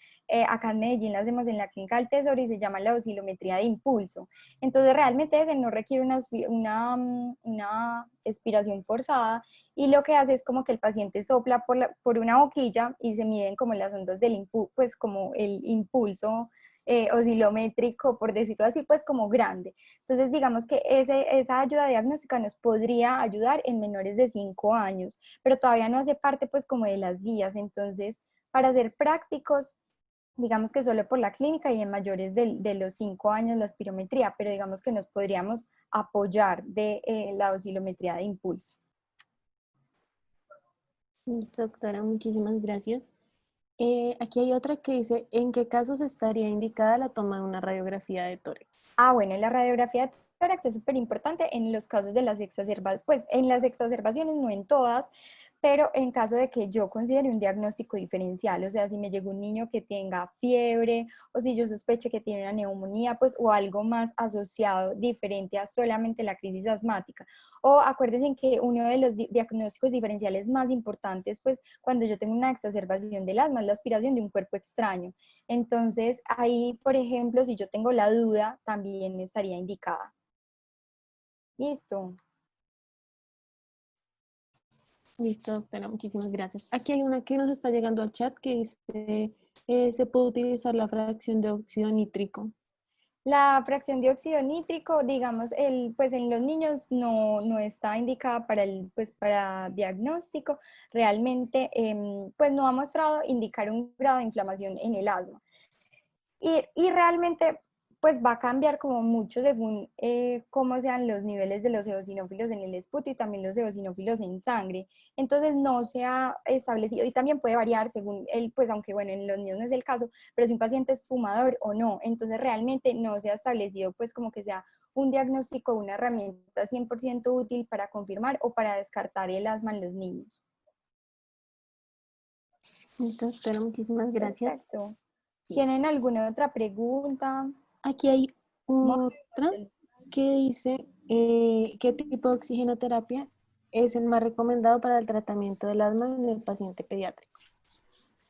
acá en Medellín la hacemos en la Clínica del Tesoro y se llama la oscilometría de impulso. Entonces realmente ese no requiere una expiración forzada y lo que hace es como que el paciente sopla por una boquilla y se miden como las ondas del impulso, pues como el impulso oscilométrico, por decirlo así, pues como grande. Entonces digamos que esa ayuda diagnóstica nos podría ayudar en menores de 5 años, pero todavía no hace parte pues como de las guías. Entonces, para ser prácticos, digamos que solo por la clínica y en mayores de los 5 años la espirometría, pero digamos que nos podríamos apoyar de la oscilometría de impulso. Listo, doctora, muchísimas gracias. Aquí hay otra que dice, ¿en qué casos estaría indicada la toma de una radiografía de tórax? Bueno, la radiografía de tórax es súper importante en los casos de las exacerbaciones, pues en las exacerbaciones, no en todas, pero en caso de que yo considere un diagnóstico diferencial, o sea, si me llegó un niño que tenga fiebre o si yo sospeche que tiene una neumonía, pues o algo más asociado diferente a solamente la crisis asmática. O acuérdense que uno de los diagnósticos diferenciales más importantes, pues cuando yo tengo una exacerbación del asma, es la aspiración de un cuerpo extraño. Entonces, ahí, por ejemplo, si yo tengo la duda, también estaría indicada. Listo. Listo, doctora, muchísimas gracias. Aquí hay una que nos está llegando al chat que dice, ¿se puede utilizar la fracción de óxido nítrico? La fracción de óxido nítrico, digamos, pues en los niños no está indicada pues para diagnóstico. Realmente, pues no ha mostrado indicar un grado de inflamación en el asma. Y realmente, pues va a cambiar como mucho según cómo sean los niveles de los eosinófilos en el esputo y también los eosinófilos en sangre. Entonces no se ha establecido, y también puede variar según el, pues aunque bueno, en los niños no es el caso, pero si un paciente es fumador o no. Entonces realmente no se ha establecido pues como que sea un diagnóstico, una herramienta 100% útil para confirmar o para descartar el asma en los niños. Listo, doctora, muchísimas gracias. Perfecto. Sí. ¿Tienen alguna otra pregunta? Aquí hay Mo- otra que dice qué tipo de oxigenoterapia es el más recomendado para el tratamiento del asma en el paciente pediátrico.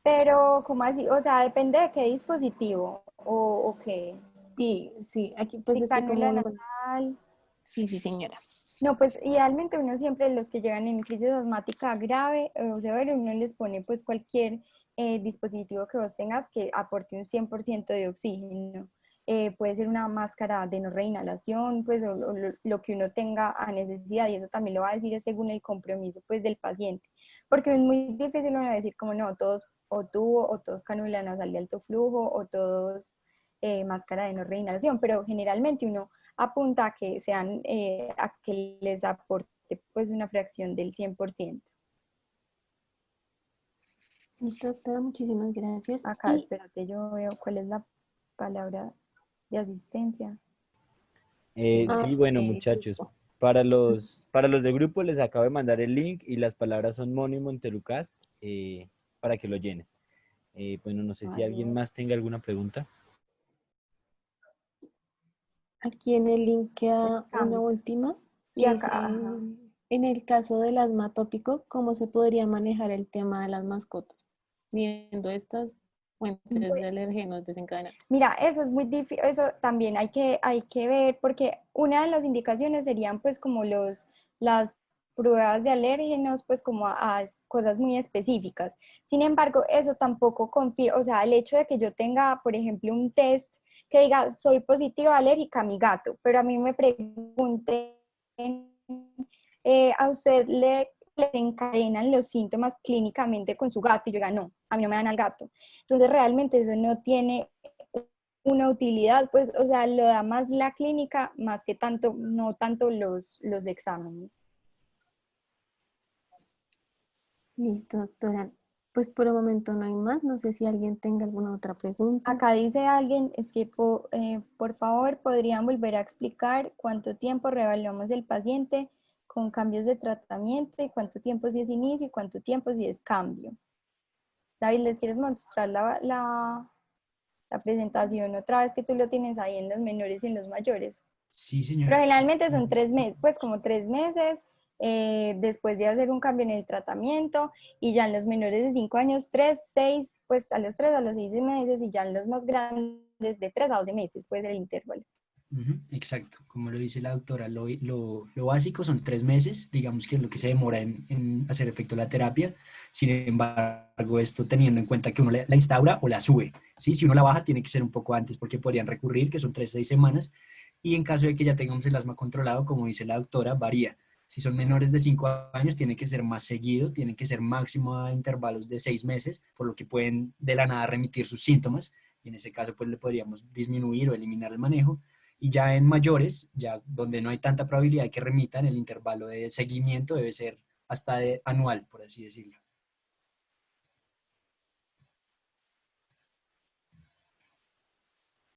Pero, ¿cómo así? O sea, depende de qué dispositivo o qué. Sí, aquí pues Si es que cánula como nasal. sí, señora. No, pues idealmente uno siempre, los que llegan en crisis asmática grave o severa, uno les pone pues cualquier dispositivo que vos tengas que aporte un 100% de oxígeno. Puede ser una máscara de no reinhalación, pues o lo que uno tenga a necesidad, y eso también lo va a decir según el compromiso pues del paciente, porque es muy difícil uno decir como no, todos o tubo, o todos cánula nasal de alto flujo, o todos máscara de no reinhalación, pero generalmente uno apunta a que sean, a que les aporte pues una fracción del 100%. Listo, doctora, muchísimas gracias. Acá, Y espérate, yo veo cuál es la palabra de asistencia. Sí, bueno, muchachos, listo. para los de grupo les acabo de mandar el link y las palabras son Mono y Montelucast para que lo llenen. Bueno, no sé A si alguien ver, más tenga alguna pregunta. Aquí en el link el queda una cambio. última Y que acá, dice, ajá. en el caso del asma tópico, ¿cómo se podría manejar el tema de las mascotas? Viendo estas fuentes de alérgenos desencadenantes. Mira, eso es muy difícil, eso también hay que ver, porque una de las indicaciones serían pues como las pruebas de alérgenos, pues como a cosas muy específicas. Sin embargo, eso tampoco confirma, o sea, el hecho de que yo tenga, por ejemplo, un test que diga, soy positiva alérgica a mi gato, pero a mí me pregunten, ¿a usted le encadenan los síntomas clínicamente con su gato? Y yo diga, no, a mí no me dan al gato. Entonces realmente eso no tiene una utilidad, pues, o sea, lo da más la clínica, más que tanto, no tanto los exámenes. Listo, doctora. Pues por el momento no hay más. No sé si alguien tenga alguna otra pregunta. Acá dice alguien, es que por favor podrían volver a explicar cuánto tiempo reevaluamos el paciente con cambios de tratamiento y cuánto tiempo si es inicio y cuánto tiempo si es cambio. David, ¿les quieres mostrar la presentación otra vez que tú lo tienes ahí en los menores y en los mayores? Sí, Pero señora. generalmente son 3 meses, pues como 3 meses después de hacer un cambio en el tratamiento, y ya en los menores de 5 años, 3, 6, pues a los 3, a los 6 meses, y ya en los más grandes de 3 a 12 meses, pues el intervalo. Ujú, exacto, como lo dice la doctora, lo básico son 3 meses, digamos que es lo que se demora en hacer efecto la terapia. Sin embargo, esto teniendo en cuenta que uno la instaura o la sube, ¿sí? Si uno la baja, tiene que ser un poco antes porque podrían recurrir, que son 3 a 6 semanas, y en caso de que ya tengamos el asma controlado, como dice la doctora, varía. Si son menores de 5 años, tiene que ser más seguido, tiene que ser máximo a intervalos de 6 meses, por lo que pueden de la nada remitir sus síntomas, y en ese caso, pues le podríamos disminuir o eliminar el manejo. Y ya en mayores, ya donde no hay tanta probabilidad de que remitan, el intervalo de seguimiento debe ser hasta anual, por así decirlo.